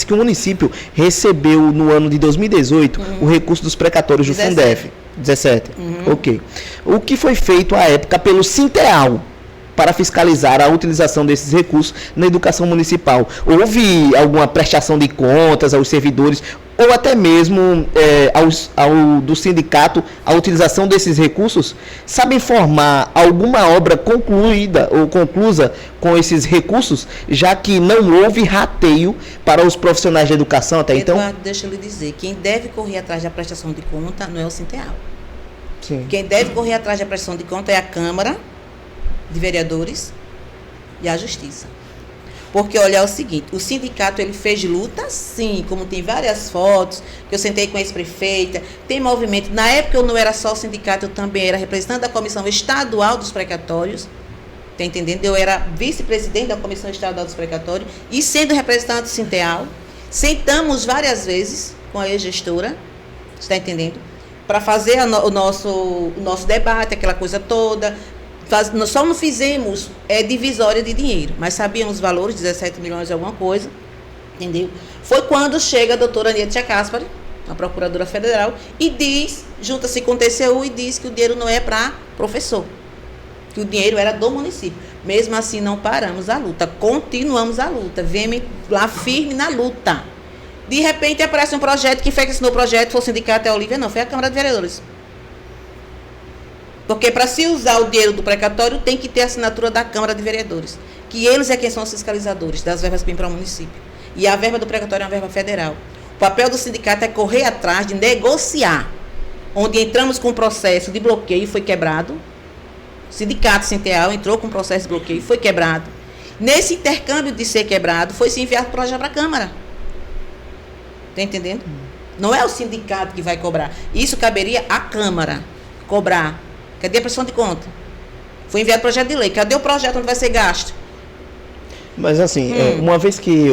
[SPEAKER 3] que o município recebeu no ano de 2018 o recurso dos precatórios do
[SPEAKER 2] 17.
[SPEAKER 3] Fundef. 17. Ok. O que foi feito à época pelo Sinteal para fiscalizar a utilização desses recursos na educação municipal? Houve alguma prestação de contas aos servidores ou até mesmo ao do sindicato a utilização desses recursos? Sabe informar alguma obra concluída ou conclusa com esses recursos, já que não houve rateio para os profissionais de educação até então?
[SPEAKER 2] Eduardo, deixa eu lhe dizer, quem deve correr atrás da prestação de conta não é o Sinteal.
[SPEAKER 3] Sim.
[SPEAKER 2] Quem deve correr atrás da prestação de conta é a Câmara de Vereadores e a Justiça. Porque, olha, é o seguinte, o sindicato, ele fez luta, sim, como tem várias fotos, que eu sentei com a ex-prefeita, tem movimento. Na época, eu não era só sindicato, eu também era representante da Comissão Estadual dos Precatórios, tá entendendo? Eu era vice-presidente da Comissão Estadual dos Precatórios e sendo representante do Sinteal. Sentamos várias vezes com a ex-gestora, você está entendendo? Para fazer o nosso debate, aquela coisa toda. Nós só não fizemos divisória de dinheiro, mas sabíamos os valores, 17 milhões e alguma coisa, entendeu? Foi quando chega a doutora Anítia Caspari, a procuradora federal, e diz, junta-se com o TCU e diz que o dinheiro não é para professor, que o dinheiro era do município. Mesmo assim, não paramos a luta, continuamos a luta, viemos lá firme na luta. De repente, aparece um projeto, quem fez assinou o projeto foi o sindicato, Olívia, não, foi a Câmara de Vereadores. Porque para se usar o dinheiro do precatório, tem que ter a assinatura da Câmara de Vereadores. Que eles é quem são os fiscalizadores das verbas que vêm para o município. E a verba do precatório é uma verba federal. O papel do sindicato é correr atrás de negociar. Onde entramos com um processo de bloqueio e foi quebrado. O sindicato Sinteal entrou com um processo de bloqueio e foi quebrado. Nesse intercâmbio de ser quebrado, foi se enviado projeto para a Câmara. Está entendendo? Não é o sindicato que vai cobrar. Isso caberia à Câmara cobrar. Cadê a prestação de conta? Foi enviado projeto de lei. Cadê o projeto onde vai ser gasto?
[SPEAKER 3] Mas assim, uma vez que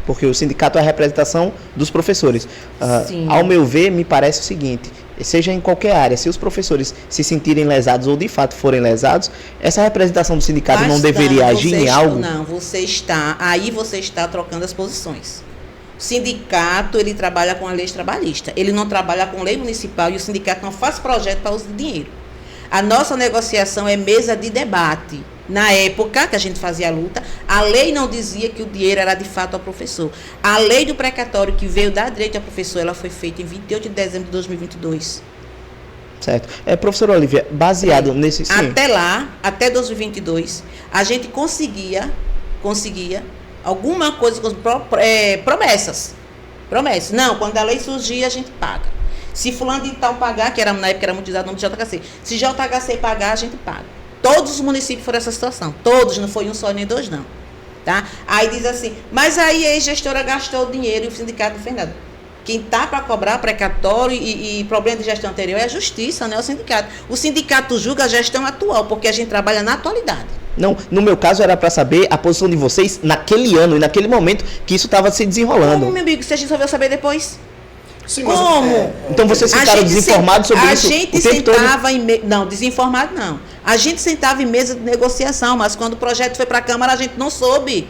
[SPEAKER 3] porque o sindicato é a representação dos professores. Ao meu ver, me parece o seguinte, seja em qualquer área, se os professores se sentirem lesados ou de fato forem lesados, essa representação do sindicato não deveria agir em algo?
[SPEAKER 2] Não, você está trocando as posições. O sindicato, ele trabalha com a lei trabalhista. Ele não trabalha com lei municipal e o sindicato não faz projeto para uso de dinheiro. A nossa negociação é mesa de debate. Na época que a gente fazia a luta, a lei não dizia que o dinheiro era de fato ao professor. A lei do precatório que veio dar direito ao professor, ela foi feita em 28 de dezembro de 2022.
[SPEAKER 3] Certo. Professora Olivia, baseado nesse... Sim.
[SPEAKER 2] Até lá, até 2022, a gente conseguia alguma coisa com promessas. Promessas. Não, quando a lei surgir, a gente paga. Se fulano de tal pagar, que na época era muito usado o nome de JHC, se JHC pagar, a gente paga. Todos os municípios foram essa situação. Todos, não foi um só nem dois, não. Tá? Aí diz assim, mas aí a gestora gastou o dinheiro e o sindicato não fez nada. Quem está para cobrar precatório e problema de gestão anterior é a justiça, não é o sindicato. O sindicato julga a gestão atual, porque a gente trabalha na atualidade.
[SPEAKER 3] Não, no meu caso era para saber a posição de vocês naquele ano e naquele momento que isso estava se desenrolando.
[SPEAKER 2] Como, meu amigo, se a gente só veio saber depois?
[SPEAKER 4] Sim,
[SPEAKER 2] Como?
[SPEAKER 3] Então vocês ficaram desinformados sobre isso o tempo todo? A gente
[SPEAKER 2] sentava Não, desinformado não. A gente sentava em mesa de negociação, mas quando o projeto foi para a Câmara, a gente não soube.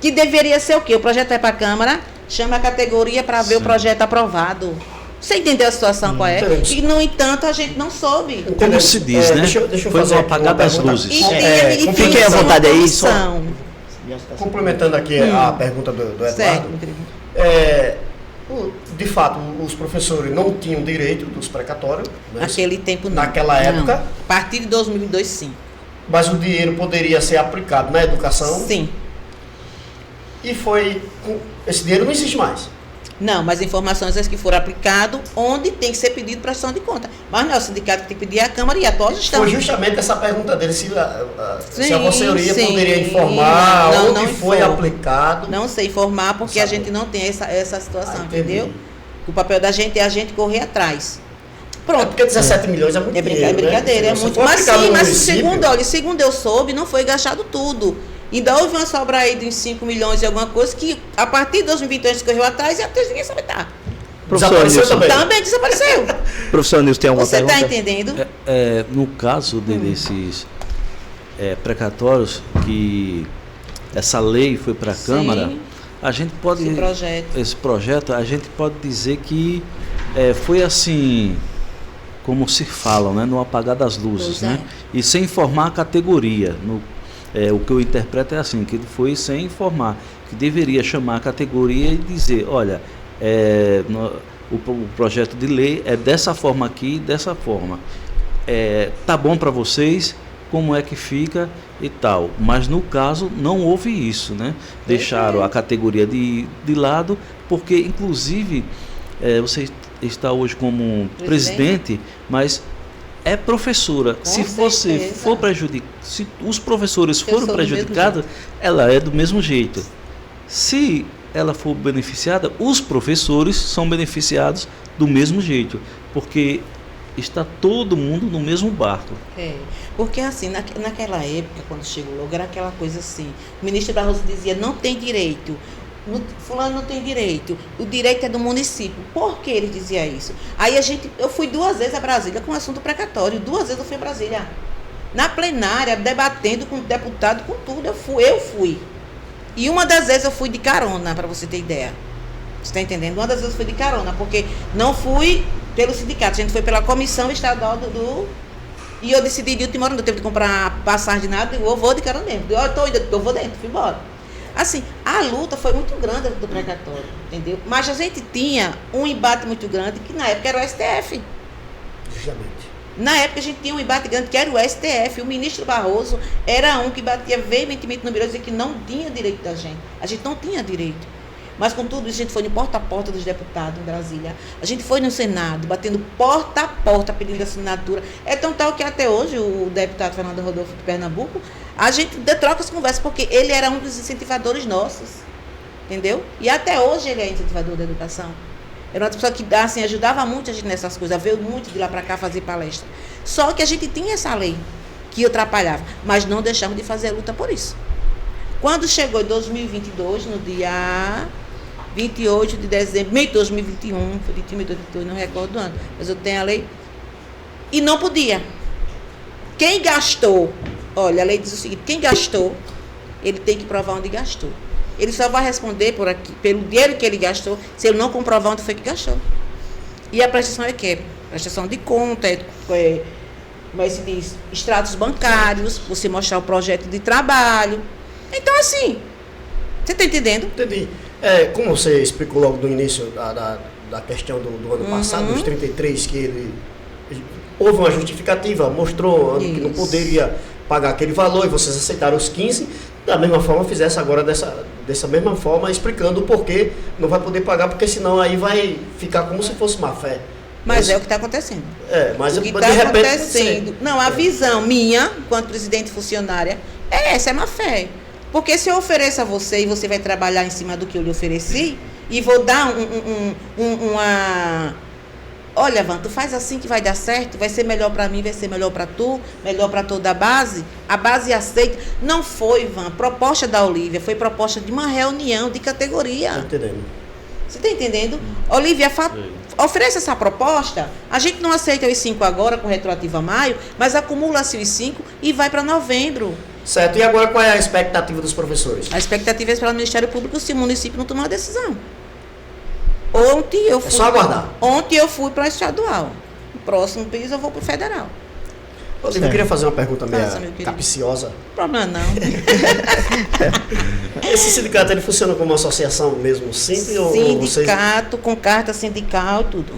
[SPEAKER 2] Que deveria ser o quê? O projeto vai para a Câmara, chama a categoria para ver o projeto aprovado. Você entendeu a situação qual é? E, no entanto, a gente não soube.
[SPEAKER 1] Como se diz, né?
[SPEAKER 4] Deixa eu
[SPEAKER 1] Foi
[SPEAKER 4] fazer
[SPEAKER 1] no apagar das luzes.
[SPEAKER 3] Fiquem à vontade aí.
[SPEAKER 4] Complementando aqui a pergunta do Eduardo.
[SPEAKER 2] Certo.
[SPEAKER 4] De fato, os professores não tinham direito dos precatórios. Né?
[SPEAKER 2] Naquele tempo não.
[SPEAKER 4] Naquela época.
[SPEAKER 2] Não. A partir de 2002, sim.
[SPEAKER 4] Mas o dinheiro poderia ser aplicado na educação.
[SPEAKER 2] Sim.
[SPEAKER 4] E esse dinheiro não existe mais.
[SPEAKER 2] Não, mas informações que foram aplicadas onde tem que ser pedido prestação de conta. Mas não é o sindicato que tem que pedir, é a Câmara e a atual gestão.
[SPEAKER 4] Foi justamente essa pergunta dele, se a Conselhoria
[SPEAKER 2] sim.
[SPEAKER 4] poderia informar
[SPEAKER 2] Não,
[SPEAKER 4] onde
[SPEAKER 2] não
[SPEAKER 4] foi aplicado.
[SPEAKER 2] Não sei informar, porque a gente não tem essa situação, entendeu? O papel da gente é a gente correr atrás. Pronto.
[SPEAKER 4] É porque 17 milhões é muito dinheiro,
[SPEAKER 2] É brincadeira,
[SPEAKER 4] né?
[SPEAKER 2] é muito. Mas segundo eu soube, não foi gastado tudo. Ainda houve uma sobra aí de uns 5 milhões e alguma coisa que, a partir de 2022, correu atrás e até ninguém sabe estar.
[SPEAKER 4] Desapareceu
[SPEAKER 2] Também desapareceu.
[SPEAKER 3] Professor Nilson, tem alguma pergunta?
[SPEAKER 2] Você está entendendo?
[SPEAKER 1] No caso desses precatórios, que essa lei foi para a Câmara, a gente pode... Esse projeto, a gente pode dizer que foi assim, como se falam, né, no apagar das luzes, né? E sem informar a categoria. O que eu interpreto é assim, que ele foi sem informar, que deveria chamar a categoria e dizer, olha, o projeto de lei é dessa forma aqui, dessa forma. Tá bom para vocês, como é que fica e tal. Mas no caso não houve isso, né? Deixaram a categoria de lado, porque inclusive você está hoje como presidente, mas é professora. Se você for prejudicado, se os professores forem prejudicados, ela é do mesmo jeito. Se ela for beneficiada, os professores são beneficiados do mesmo jeito, porque está todo mundo no mesmo barco.
[SPEAKER 2] Porque assim, naquela época, quando chegou logo, era aquela coisa assim, o ministro Barroso dizia, não tem direito, fulano não tem direito, o direito é do município. Por que ele dizia isso? Aí eu fui 2 vezes a Brasília com o assunto precatório, 2 vezes eu fui a Brasília, na plenária, debatendo com o deputado, com tudo, eu fui. E uma das vezes eu fui de carona, para você ter ideia. Você está entendendo? Uma das vezes eu fui de carona, porque não fui pelo sindicato, a gente foi pela comissão estadual e eu decidi de última hora, não teve que comprar passagem de nada, eu vou de carona mesmo. Eu vou dentro, fui embora. Assim, a luta foi muito grande do precatório, entendeu? Mas a gente tinha um embate muito grande, que na época era o STF.
[SPEAKER 4] Justamente.
[SPEAKER 2] Na época a gente tinha um embate grande, que era o STF. O ministro Barroso era um que batia veementemente no Biro, dizia que não tinha direito da gente. A gente não tinha direito. Mas com tudo isso, a gente foi no porta a porta dos deputados em Brasília. A gente foi no Senado, batendo porta a porta, pedindo assinatura. É tão tal que até hoje, o deputado Fernando Rodolfo de Pernambuco, a gente troca as conversas, porque ele era um dos incentivadores nossos. Entendeu? E até hoje ele é incentivador da educação. Era uma pessoa que assim, ajudava muito a gente nessas coisas, veio muito de lá para cá fazer palestra. Só que a gente tinha essa lei que atrapalhava, mas não deixamos de fazer a luta por isso. Quando chegou em 2022, no dia 28 de dezembro, meio de 2021, foi de 2022, não recordo do ano, mas eu tenho a lei, e não podia. Quem gastou, olha, a lei diz o seguinte, quem gastou, ele tem que provar onde gastou. Ele só vai responder por aqui, pelo dinheiro que ele gastou, se ele não comprovar onde foi que gastou. E a prestação é que? Prestação de conta, como é que se diz? Extratos bancários, você mostrar o projeto de trabalho. Então, assim, você está entendendo?
[SPEAKER 4] Entendi. Como você explicou logo no início da questão do ano passado, dos 33 que ele houve uma justificativa, mostrou que não
[SPEAKER 2] Isso.
[SPEAKER 4] poderia pagar aquele valor e vocês aceitaram os 15, da mesma forma fizesse agora dessa mesma forma, explicando o porquê não vai poder pagar, porque senão aí vai ficar como se fosse má fé.
[SPEAKER 2] Mas é o que está acontecendo.
[SPEAKER 4] Mas
[SPEAKER 2] O que
[SPEAKER 4] de
[SPEAKER 2] está
[SPEAKER 4] repente pode
[SPEAKER 2] acontecendo.
[SPEAKER 4] ser.
[SPEAKER 2] Não, a visão minha, enquanto presidente funcionária, é essa, é má fé. Porque se eu ofereço a você e você vai trabalhar em cima do que eu lhe ofereci, e vou dar uma. Olha, Van, tu faz assim que vai dar certo, vai ser melhor para mim, vai ser melhor para tu, melhor para toda a base aceita. Não foi, Van, proposta da Olívia, foi proposta de uma reunião de categoria.
[SPEAKER 4] Tá entendendo?
[SPEAKER 2] Você está entendendo? Olívia, oferece essa proposta, a gente não aceita os 5 agora, com retroativo a maio, mas acumula-se os 5 e vai para novembro.
[SPEAKER 4] Certo, e agora qual é a expectativa dos professores?
[SPEAKER 2] A expectativa é esperar o Ministério Público se o município não tomar uma decisão. Ontem eu fui.
[SPEAKER 4] É só aguardar.
[SPEAKER 2] Ontem eu fui para o estadual. No próximo mês eu vou para o federal.
[SPEAKER 4] Olívia, eu queria fazer uma pergunta
[SPEAKER 2] Faça, meu
[SPEAKER 4] meio
[SPEAKER 2] querido.
[SPEAKER 4] capciosa.
[SPEAKER 2] Problema não.
[SPEAKER 4] Esse sindicato ele funciona como uma associação mesmo simples ou vocês...
[SPEAKER 2] Sindicato com carta sindical, tudo.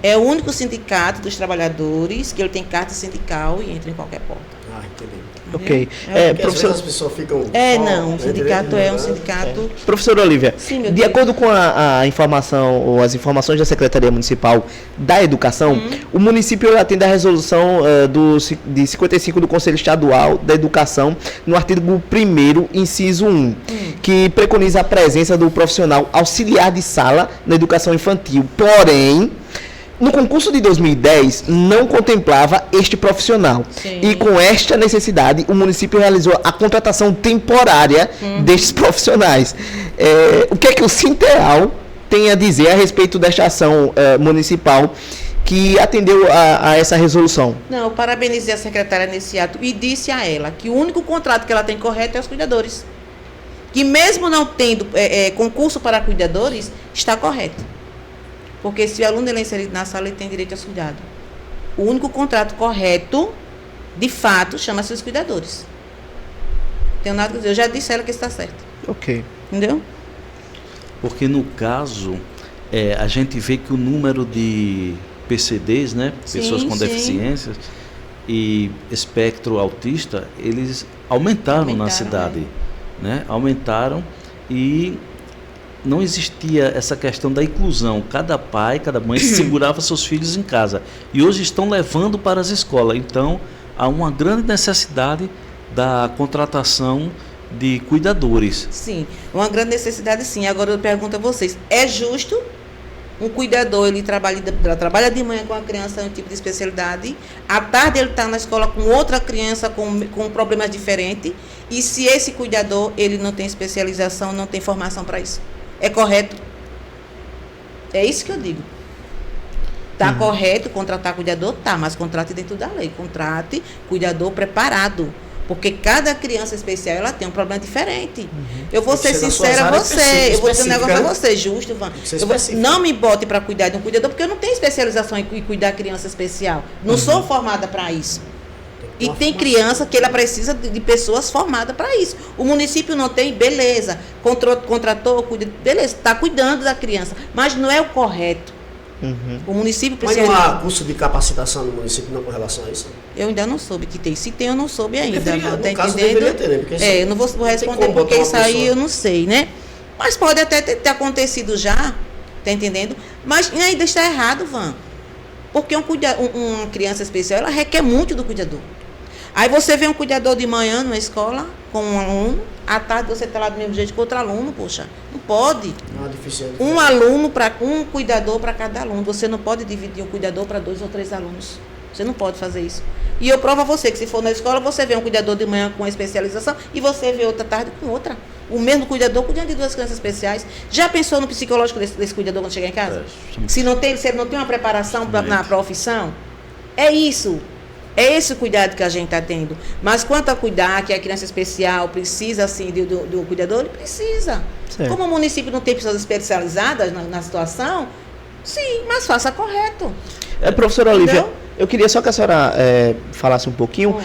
[SPEAKER 2] É o único sindicato dos trabalhadores que ele tem carta sindical e entra em qualquer porta.
[SPEAKER 4] Ah, entendi.
[SPEAKER 3] Ok.
[SPEAKER 4] Porque
[SPEAKER 3] Professor,
[SPEAKER 4] às vezes as pessoas ficam...
[SPEAKER 2] Não, o sindicato é um sindicato.
[SPEAKER 3] Professora Olívia,
[SPEAKER 2] Sim, meu
[SPEAKER 3] de
[SPEAKER 2] querido.
[SPEAKER 3] acordo com a informação ou as informações da Secretaria Municipal da Educação, o município atende à resolução de 55 do Conselho Estadual da Educação, no artigo 1º, inciso 1, que preconiza a presença do profissional auxiliar de sala na educação infantil. Porém, no concurso de 2010, não contemplava este profissional.
[SPEAKER 2] Sim.
[SPEAKER 3] E com esta necessidade, o município realizou a contratação temporária destes profissionais. O que é que o Sinteal tem a dizer a respeito desta ação municipal que atendeu a essa resolução?
[SPEAKER 2] Não, eu parabenizei a secretária nesse ato e disse a ela que o único contrato que ela tem correto é os cuidadores. Que mesmo não tendo concurso para cuidadores, está correto. Porque se o aluno ele é inserido na sala, ele tem direito a cuidado. O único contrato correto, de fato, chama-se os cuidadores. Não tenho nada a dizer. Eu já disse a ela que está certo.
[SPEAKER 3] Ok.
[SPEAKER 2] Entendeu?
[SPEAKER 1] Porque no caso, a gente vê que o número de PCDs, né, pessoas com
[SPEAKER 2] sim.
[SPEAKER 1] deficiências e espectro autista, eles aumentaram na cidade, né? Aumentaram e não existia essa questão da inclusão. Cada pai, cada mãe segurava seus filhos em casa. E hoje estão levando para as escolas. Então, há uma grande necessidade da contratação de cuidadores.
[SPEAKER 2] Sim, uma grande necessidade sim. Agora eu pergunto a vocês, é justo um cuidador, ele trabalha de manhã com a criança em um tipo de especialidade, à tarde ele está na escola com outra criança com problemas diferentes, e se esse cuidador, ele não tem especialização, não tem formação para isso? É correto? É isso que eu digo. Está correto contratar cuidador? Tá, mas contrate dentro da lei. Contrate cuidador preparado. Porque cada criança especial, ela tem um problema diferente. Eu vou ser sincera a você. Eu vou dizer um negócio a você, justo, Van. Não me bote para cuidar de um cuidador, porque eu não tenho especialização em cuidar de criança especial. Não sou formada para isso. E tem criança que ela precisa de pessoas formadas para isso. O município não tem, beleza. Contratou, beleza, está cuidando da criança. Mas não é o correto. O município precisa...
[SPEAKER 4] Mas não há curso de capacitação no município não com relação a isso?
[SPEAKER 2] Eu ainda não soube que tem. Se tem, eu não soube ainda.
[SPEAKER 4] Deveria,
[SPEAKER 2] Tá
[SPEAKER 4] no caso,
[SPEAKER 2] entendendo?
[SPEAKER 4] deveria ter, né? Porque
[SPEAKER 2] Eu não vou responder
[SPEAKER 4] como
[SPEAKER 2] porque
[SPEAKER 4] botar uma
[SPEAKER 2] isso aí
[SPEAKER 4] pessoa.
[SPEAKER 2] eu não sei, né? Mas pode até ter acontecido já, tá entendendo? Mas ainda está errado, Van. Porque uma criança especial, ela requer muito do cuidador. Aí você vê um cuidador de manhã numa escola com um aluno, à tarde você está lá do mesmo jeito que outro aluno, poxa. Não pode.
[SPEAKER 4] Não é difícil.
[SPEAKER 2] Um cuidador para cada aluno. Você não pode dividir um cuidador para 2 ou 3 alunos. Você não pode fazer isso. E eu provo a você que se for na escola, você vê um cuidador de manhã com uma especialização e você vê outra tarde com outra. O mesmo cuidador cuidando de 2 crianças especiais. Já pensou no psicológico desse cuidador quando chegar em casa? Se ele não tem uma preparação na profissão? É isso. É esse o cuidado que a gente está tendo. Mas quanto a cuidar, que a criança especial precisa assim, do cuidador, ele precisa.
[SPEAKER 3] Certo.
[SPEAKER 2] Como o município não tem pessoas especializadas na situação, sim, mas faça correto.
[SPEAKER 3] Professora Olívia,
[SPEAKER 2] Entendeu?
[SPEAKER 3] eu queria só que a senhora falasse um pouquinho.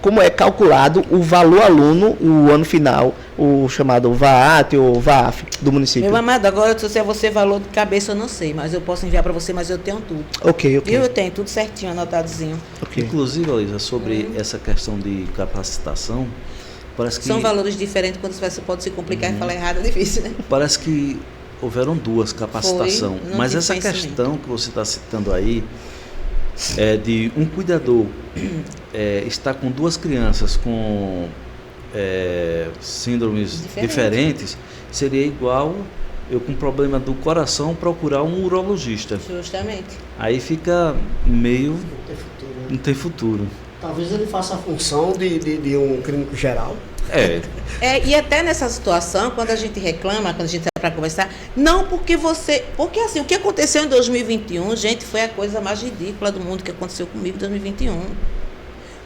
[SPEAKER 3] como é calculado o valor aluno, o ano final, o chamado VAAT ou VAAF do município?
[SPEAKER 2] Meu amado, agora se você valor de cabeça eu não sei, mas eu posso enviar para você, mas eu tenho tudo.
[SPEAKER 3] Ok.
[SPEAKER 2] Eu tenho tudo certinho, anotadozinho.
[SPEAKER 3] Okay.
[SPEAKER 1] Inclusive, Elisa, sobre essa questão de capacitação, parece que...
[SPEAKER 2] São valores diferentes, quando você pode se complicar e falar errado, é difícil, né?
[SPEAKER 1] Parece que houveram duas capacitação, mas
[SPEAKER 2] tive
[SPEAKER 1] essa
[SPEAKER 2] conhecimento.
[SPEAKER 1] questão que você está citando aí, de um cuidador estar com duas crianças com síndromes diferentes, seria igual eu com problema do coração procurar um urologista.
[SPEAKER 2] Justamente.
[SPEAKER 1] Aí fica meio...
[SPEAKER 4] Não tem futuro, né?
[SPEAKER 1] não tem futuro.
[SPEAKER 4] Talvez ele faça a função de um clínico geral.
[SPEAKER 2] E até nessa situação, quando a gente reclama, quando a gente sai para conversar, não porque porque assim, o que aconteceu em 2021, gente, foi a coisa mais ridícula do mundo que aconteceu comigo em 2021.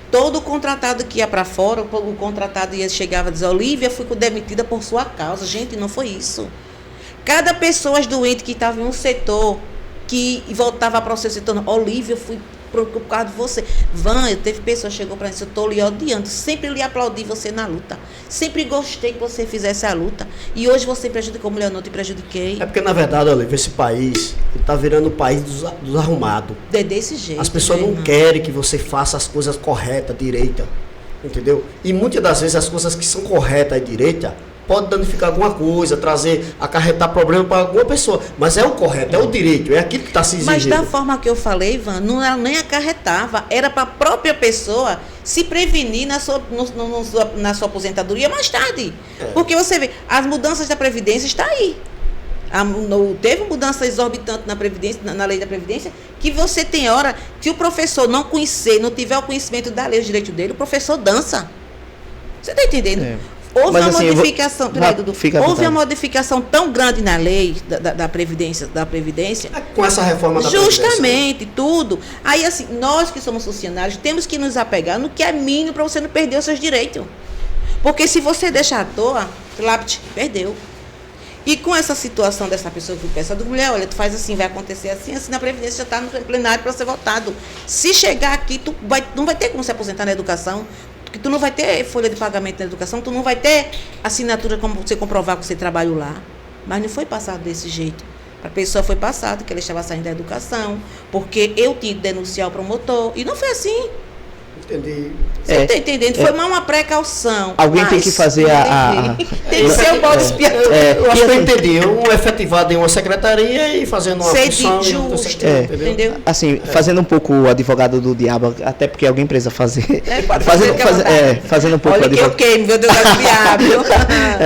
[SPEAKER 2] Todo contratado que ia para fora, o contratado chegava a dizer, Olívia, fui demitida por sua causa. Gente, não foi isso. Cada pessoa doente que estava em um setor, que voltava para o seu setor, Olívia, eu fui por causa de você. Teve pessoas que chegou para mim, eu estou lhe odiando, sempre lhe aplaudi você na luta, sempre gostei que você fizesse a luta, e hoje você prejudicou mulher, eu não te prejudiquei.
[SPEAKER 4] É porque, na verdade, Olívia, esse país está virando o país dos arrumados.
[SPEAKER 2] Desse jeito.
[SPEAKER 4] As pessoas não querem que você faça as coisas corretas, direita, entendeu? E muitas das vezes as coisas que são corretas e direita pode danificar alguma coisa, acarretar problema para alguma pessoa. Mas é o correto, é o direito, é aquilo que está se exigindo.
[SPEAKER 2] Mas da forma que eu falei, Ivan, não era nem acarretava, era para a própria pessoa se prevenir na sua aposentadoria mais tarde. Porque você vê, as mudanças da Previdência estão aí. Teve mudança exorbitante na Previdência, na lei da Previdência, que você tem hora que o professor não conhecer, não tiver o conhecimento da lei, os direitos dele, o professor dança. Você está entendendo? Houve uma modificação, houve uma modificação tão grande na lei da Previdência,
[SPEAKER 4] com essa reforma da
[SPEAKER 2] justamente, tudo. Aí, assim, nós que somos funcionários, temos que nos apegar no que é mínimo para você não perder os seus direitos. Porque se você deixar à toa, perdeu. E com essa situação dessa pessoa que pensa, mulher, olha, tu faz assim, vai acontecer assim, na Previdência já está no plenário para ser votado. Se chegar aqui, não vai ter como se aposentar na educação, porque tu não vai ter folha de pagamento na educação, tu não vai ter assinatura como você comprovar que você trabalhou lá. Mas não foi passado desse jeito. A pessoa foi passado que ela estava saindo da educação, porque eu tinha que denunciar o promotor, e não foi assim.
[SPEAKER 4] Entendi.
[SPEAKER 2] Você está entendendo? Foi uma precaução.
[SPEAKER 3] Alguém tem que fazer
[SPEAKER 2] tem que ser o bode expiatório.
[SPEAKER 4] Eu acho que eu entendi. Um efetivado em uma secretaria e fazendo uma função...
[SPEAKER 2] justo, entendeu?
[SPEAKER 3] Assim, fazendo um pouco o advogado do diabo, até porque alguém precisa fazer. Fazendo um pouco
[SPEAKER 2] o advogado. Meu Deus do diabo.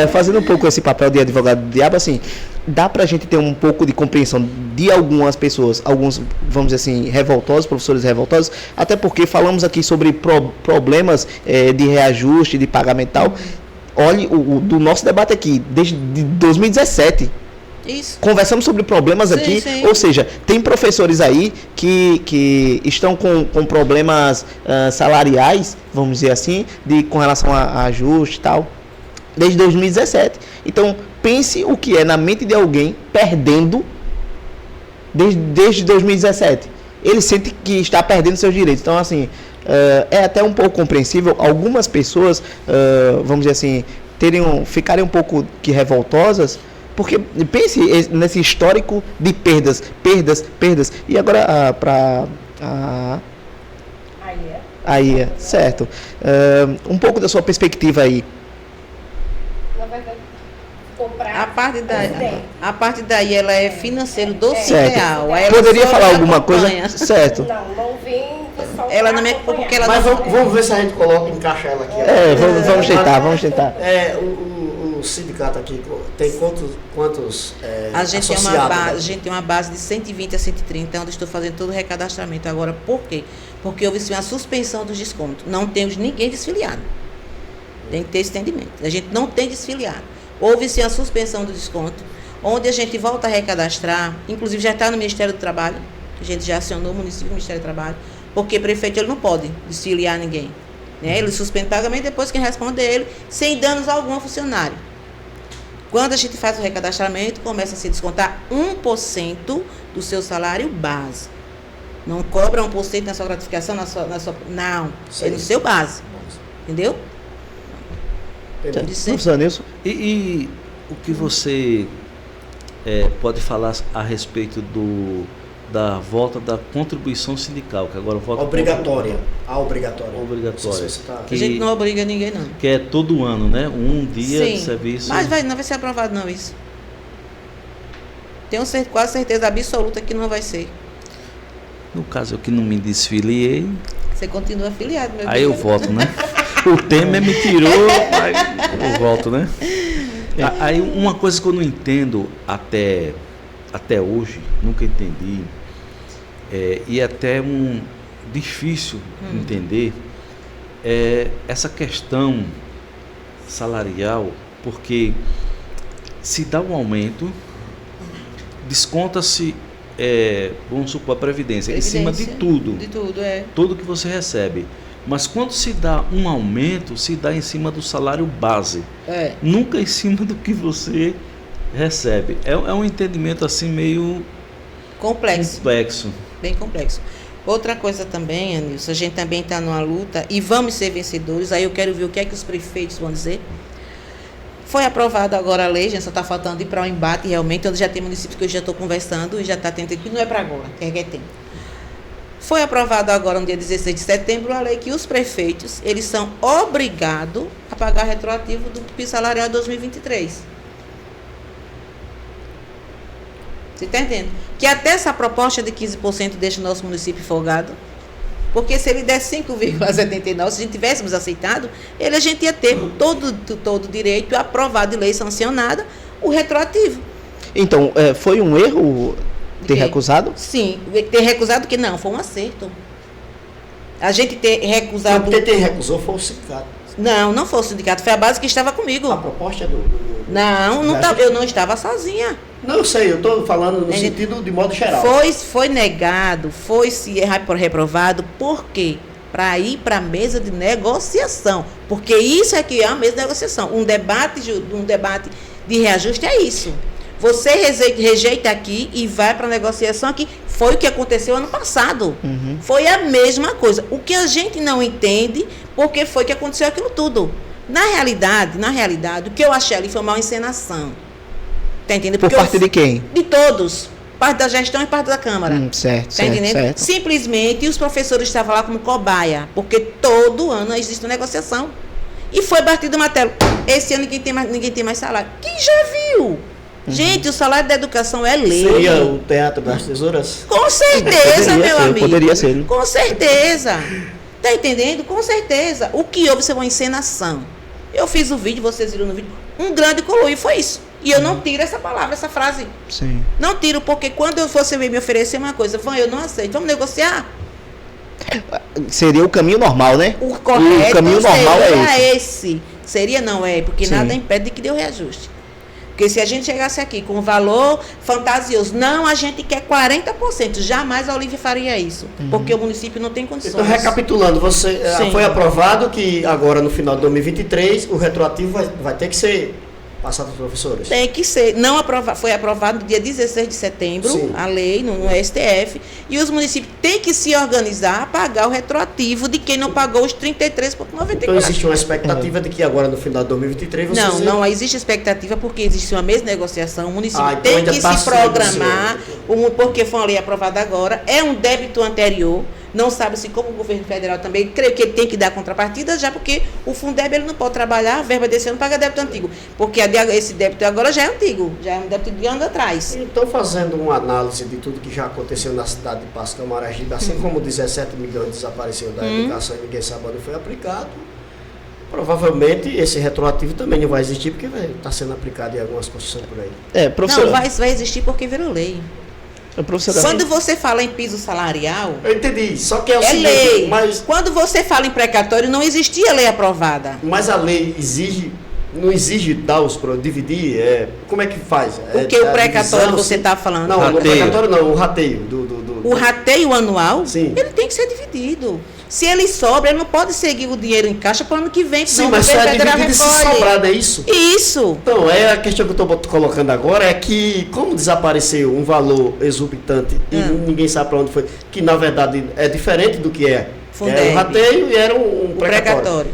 [SPEAKER 3] Fazendo um pouco esse papel de advogado do diabo, assim, dá pra gente ter um pouco de compreensão de algumas pessoas, alguns, vamos dizer assim, revoltosos, professores revoltosos, até porque falamos aqui sobre problemas de reajuste, de pagamento e tal. Olhe, do nosso debate aqui, desde 2017.
[SPEAKER 2] Isso.
[SPEAKER 3] Conversamos sobre problemas aqui, ou seja, tem professores aí que estão com problemas salariais, vamos dizer assim, com relação a ajuste e tal, desde 2017. Então, pense o que é na mente de alguém perdendo desde 2017. Ele sente que está perdendo seus direitos. Então, assim, é até um pouco compreensível algumas pessoas, vamos dizer assim, ficarem um pouco revoltosas, porque pense nesse histórico de perdas. E agora, para aí, certo. Um pouco da sua perspectiva aí.
[SPEAKER 5] Na verdade,
[SPEAKER 2] a parte daí ela é financeiro do
[SPEAKER 3] Real.
[SPEAKER 2] Poderia
[SPEAKER 3] falar alguma coisa? Certo.
[SPEAKER 5] Não vem
[SPEAKER 2] ela não é porque ela
[SPEAKER 4] Mas
[SPEAKER 2] não...
[SPEAKER 4] vamos ver se a gente encaixa ela aqui.
[SPEAKER 3] Vamos tentar.
[SPEAKER 4] O sindicato aqui tem quantos
[SPEAKER 2] a gente
[SPEAKER 4] associados?
[SPEAKER 2] tem uma base de 120 a 130, onde estou fazendo todo o recadastramento. Agora, por quê? Porque houve uma suspensão dos descontos. Não temos ninguém desfiliado. Tem que ter esse entendimento. A gente não tem desfiliado. Houve sim a suspensão do desconto, onde a gente volta a recadastrar, inclusive já está no Ministério do Trabalho, a gente já acionou o município do Ministério do Trabalho, porque prefeito ele não pode desfiliar ninguém. Né? Ele suspende o pagamento, depois quem responde é ele, sem danos algum ao funcionário. Quando a gente faz o recadastramento, começa a se descontar 1% do seu salário base. Não cobra 1% na sua gratificação, não, é no seu base. Entendeu?
[SPEAKER 4] Entendi.
[SPEAKER 3] Professor Nilson?
[SPEAKER 1] E o que você pode falar a respeito da volta da contribuição sindical, que agora volta
[SPEAKER 4] Obrigatória. A obrigatória.
[SPEAKER 1] Obrigatória.
[SPEAKER 4] Não sei se você tá-
[SPEAKER 2] A gente não obriga ninguém, não.
[SPEAKER 1] Que é todo ano, né? Um dia de
[SPEAKER 2] Sim,
[SPEAKER 1] serviço.
[SPEAKER 2] mas não vai ser aprovado, não, isso. Tenho quase certeza absoluta que não vai ser.
[SPEAKER 1] No caso, eu que não me desfiliei,
[SPEAKER 2] Você continua afiliado, meu
[SPEAKER 1] aí eu voto, né? O Temer me tirou, aí eu volto, né? Aí uma coisa que eu não entendo até hoje, nunca entendi, e até difícil entender, é essa questão salarial, porque se dá um aumento, desconta-se, vamos supor, a Previdência, em cima de tudo.
[SPEAKER 2] De tudo,
[SPEAKER 1] Tudo que você recebe. Mas quando se dá um aumento, se dá em cima do salário base. Nunca em cima do que você recebe. É um entendimento assim meio
[SPEAKER 2] complexo. Bem complexo. Outra coisa também, Anilson, a gente também está numa luta e vamos ser vencedores. Aí eu quero ver o que é que os prefeitos vão dizer. Foi aprovada agora a lei, já só está faltando ir para o embate realmente, onde já tem municípios que eu já estou conversando e já está tentando, que não é para agora, que é tempo. Foi aprovado agora, no dia 16 de setembro, a lei que os prefeitos, eles são obrigados a pagar retroativo do piso salarial 2023. Você está entendendo? Que até essa proposta de 15% deixa o nosso município folgado. Porque se ele der 5,79, se a gente tivéssemos aceitado, a gente ia ter todo direito aprovado e lei sancionada, o retroativo.
[SPEAKER 3] Então, foi um erro ter recusado?
[SPEAKER 2] Sim, ter recusado que não, foi um acerto. A gente ter recusado...
[SPEAKER 4] Porque quem recusou foi o sindicato.
[SPEAKER 2] Não foi o sindicato, foi a base que estava comigo.
[SPEAKER 4] A proposta
[SPEAKER 2] eu não estava sozinha.
[SPEAKER 4] Não, eu sei, eu estou falando no sentido de modo geral.
[SPEAKER 2] Foi negado, foi-se reprovado, por quê? Para ir para a mesa de negociação. Porque isso é que é a mesa de negociação. Um debate de reajuste é isso. Você rejeita aqui e vai para a negociação aqui. Foi o que aconteceu ano passado.
[SPEAKER 3] Uhum.
[SPEAKER 2] Foi a mesma coisa. O que a gente não entende, porque foi que aconteceu aquilo tudo. Na realidade, o que eu achei ali foi uma encenação. Tá entendendo?
[SPEAKER 3] Por parte de quem?
[SPEAKER 2] De todos. Parte da gestão e parte da Câmara.
[SPEAKER 3] Certo,
[SPEAKER 2] tá entendendo?
[SPEAKER 3] certo.
[SPEAKER 2] Simplesmente os professores estavam lá como cobaia, porque todo ano existe uma negociação. E foi batido o martelo. Esse ano ninguém tem mais salário. Quem já viu? Gente, o salário da educação é lei.
[SPEAKER 4] Seria o Teatro das Tesouras?
[SPEAKER 2] Com certeza, meu amigo.
[SPEAKER 3] Poderia ser.
[SPEAKER 2] Com certeza. Tá entendendo? Com certeza. O que houve foi uma encenação. Eu fiz o vídeo, vocês viram no vídeo. Um grande coluio, foi isso. E eu não tiro essa palavra, essa frase.
[SPEAKER 3] Sim.
[SPEAKER 2] Não tiro, porque quando você me oferecer uma coisa, eu não aceito. Vamos negociar?
[SPEAKER 3] Seria o caminho normal, né?
[SPEAKER 2] O correto
[SPEAKER 3] o caminho normal
[SPEAKER 2] seria esse. Seria, não é? Porque
[SPEAKER 3] Sim.
[SPEAKER 2] nada impede de que dê o reajuste. Porque se a gente chegasse aqui com um valor fantasioso, não, a gente quer 40%. Jamais a Olívia faria isso. Porque o município não tem condições.
[SPEAKER 4] Então, recapitulando,
[SPEAKER 2] Sim.
[SPEAKER 4] foi aprovado que agora no final de 2023 o retroativo vai ter que ser passado aos professores?
[SPEAKER 2] Tem que ser. Não foi aprovado no dia 16 de setembro,
[SPEAKER 4] Sim.
[SPEAKER 2] a lei no STF, e os municípios têm que se organizar a pagar o retroativo de quem não pagou os 33,94.
[SPEAKER 4] Então existe uma expectativa de que agora no final de 2023 vocês...
[SPEAKER 2] Não existe expectativa porque existe uma mesma negociação, o município
[SPEAKER 4] então
[SPEAKER 2] tem
[SPEAKER 4] ainda
[SPEAKER 2] que
[SPEAKER 4] tá
[SPEAKER 2] se
[SPEAKER 4] se
[SPEAKER 2] programar,
[SPEAKER 4] negociando.
[SPEAKER 2] porque foi uma lei aprovada agora, é um débito anterior, não sabe-se como o governo federal também, creio que ele tem que dar contrapartida, já porque o Fundeb ele não pode trabalhar, a verba desse ano paga débito antigo, porque esse débito agora já é antigo, já é um débito de ano atrás.
[SPEAKER 4] Então, fazendo uma análise de tudo que já aconteceu na cidade de Passo Camaragibe, assim como 17 milhões desapareceu da educação e ninguém sabe onde foi aplicado, provavelmente esse retroativo também não vai existir, porque vai estar sendo aplicado em algumas construções por aí.
[SPEAKER 3] Professor.
[SPEAKER 2] Não, vai existir porque virou lei.
[SPEAKER 3] Professor,
[SPEAKER 2] quando você fala em piso salarial,
[SPEAKER 4] eu entendi, só que é o seguinte,
[SPEAKER 2] lei.
[SPEAKER 4] Mas
[SPEAKER 2] quando você fala em precatório, não existia lei aprovada.
[SPEAKER 4] Mas a lei não exige dar dividir, como é que faz?
[SPEAKER 2] O que o precatório você está falando?
[SPEAKER 4] Não, o precatório não, o rateio.
[SPEAKER 2] O rateio anual,
[SPEAKER 4] Sim.
[SPEAKER 2] ele tem que ser dividido. Se ele sobra, ele não pode seguir o dinheiro em caixa para o ano que vem.
[SPEAKER 4] Sim, mas só é dividido se sobrar, não é isso?
[SPEAKER 2] Isso.
[SPEAKER 4] Então, a questão que eu estou colocando agora é que, como desapareceu um valor exorbitante e ninguém sabe para onde foi, que na verdade é diferente do que é. Era um rateio e era um precatório.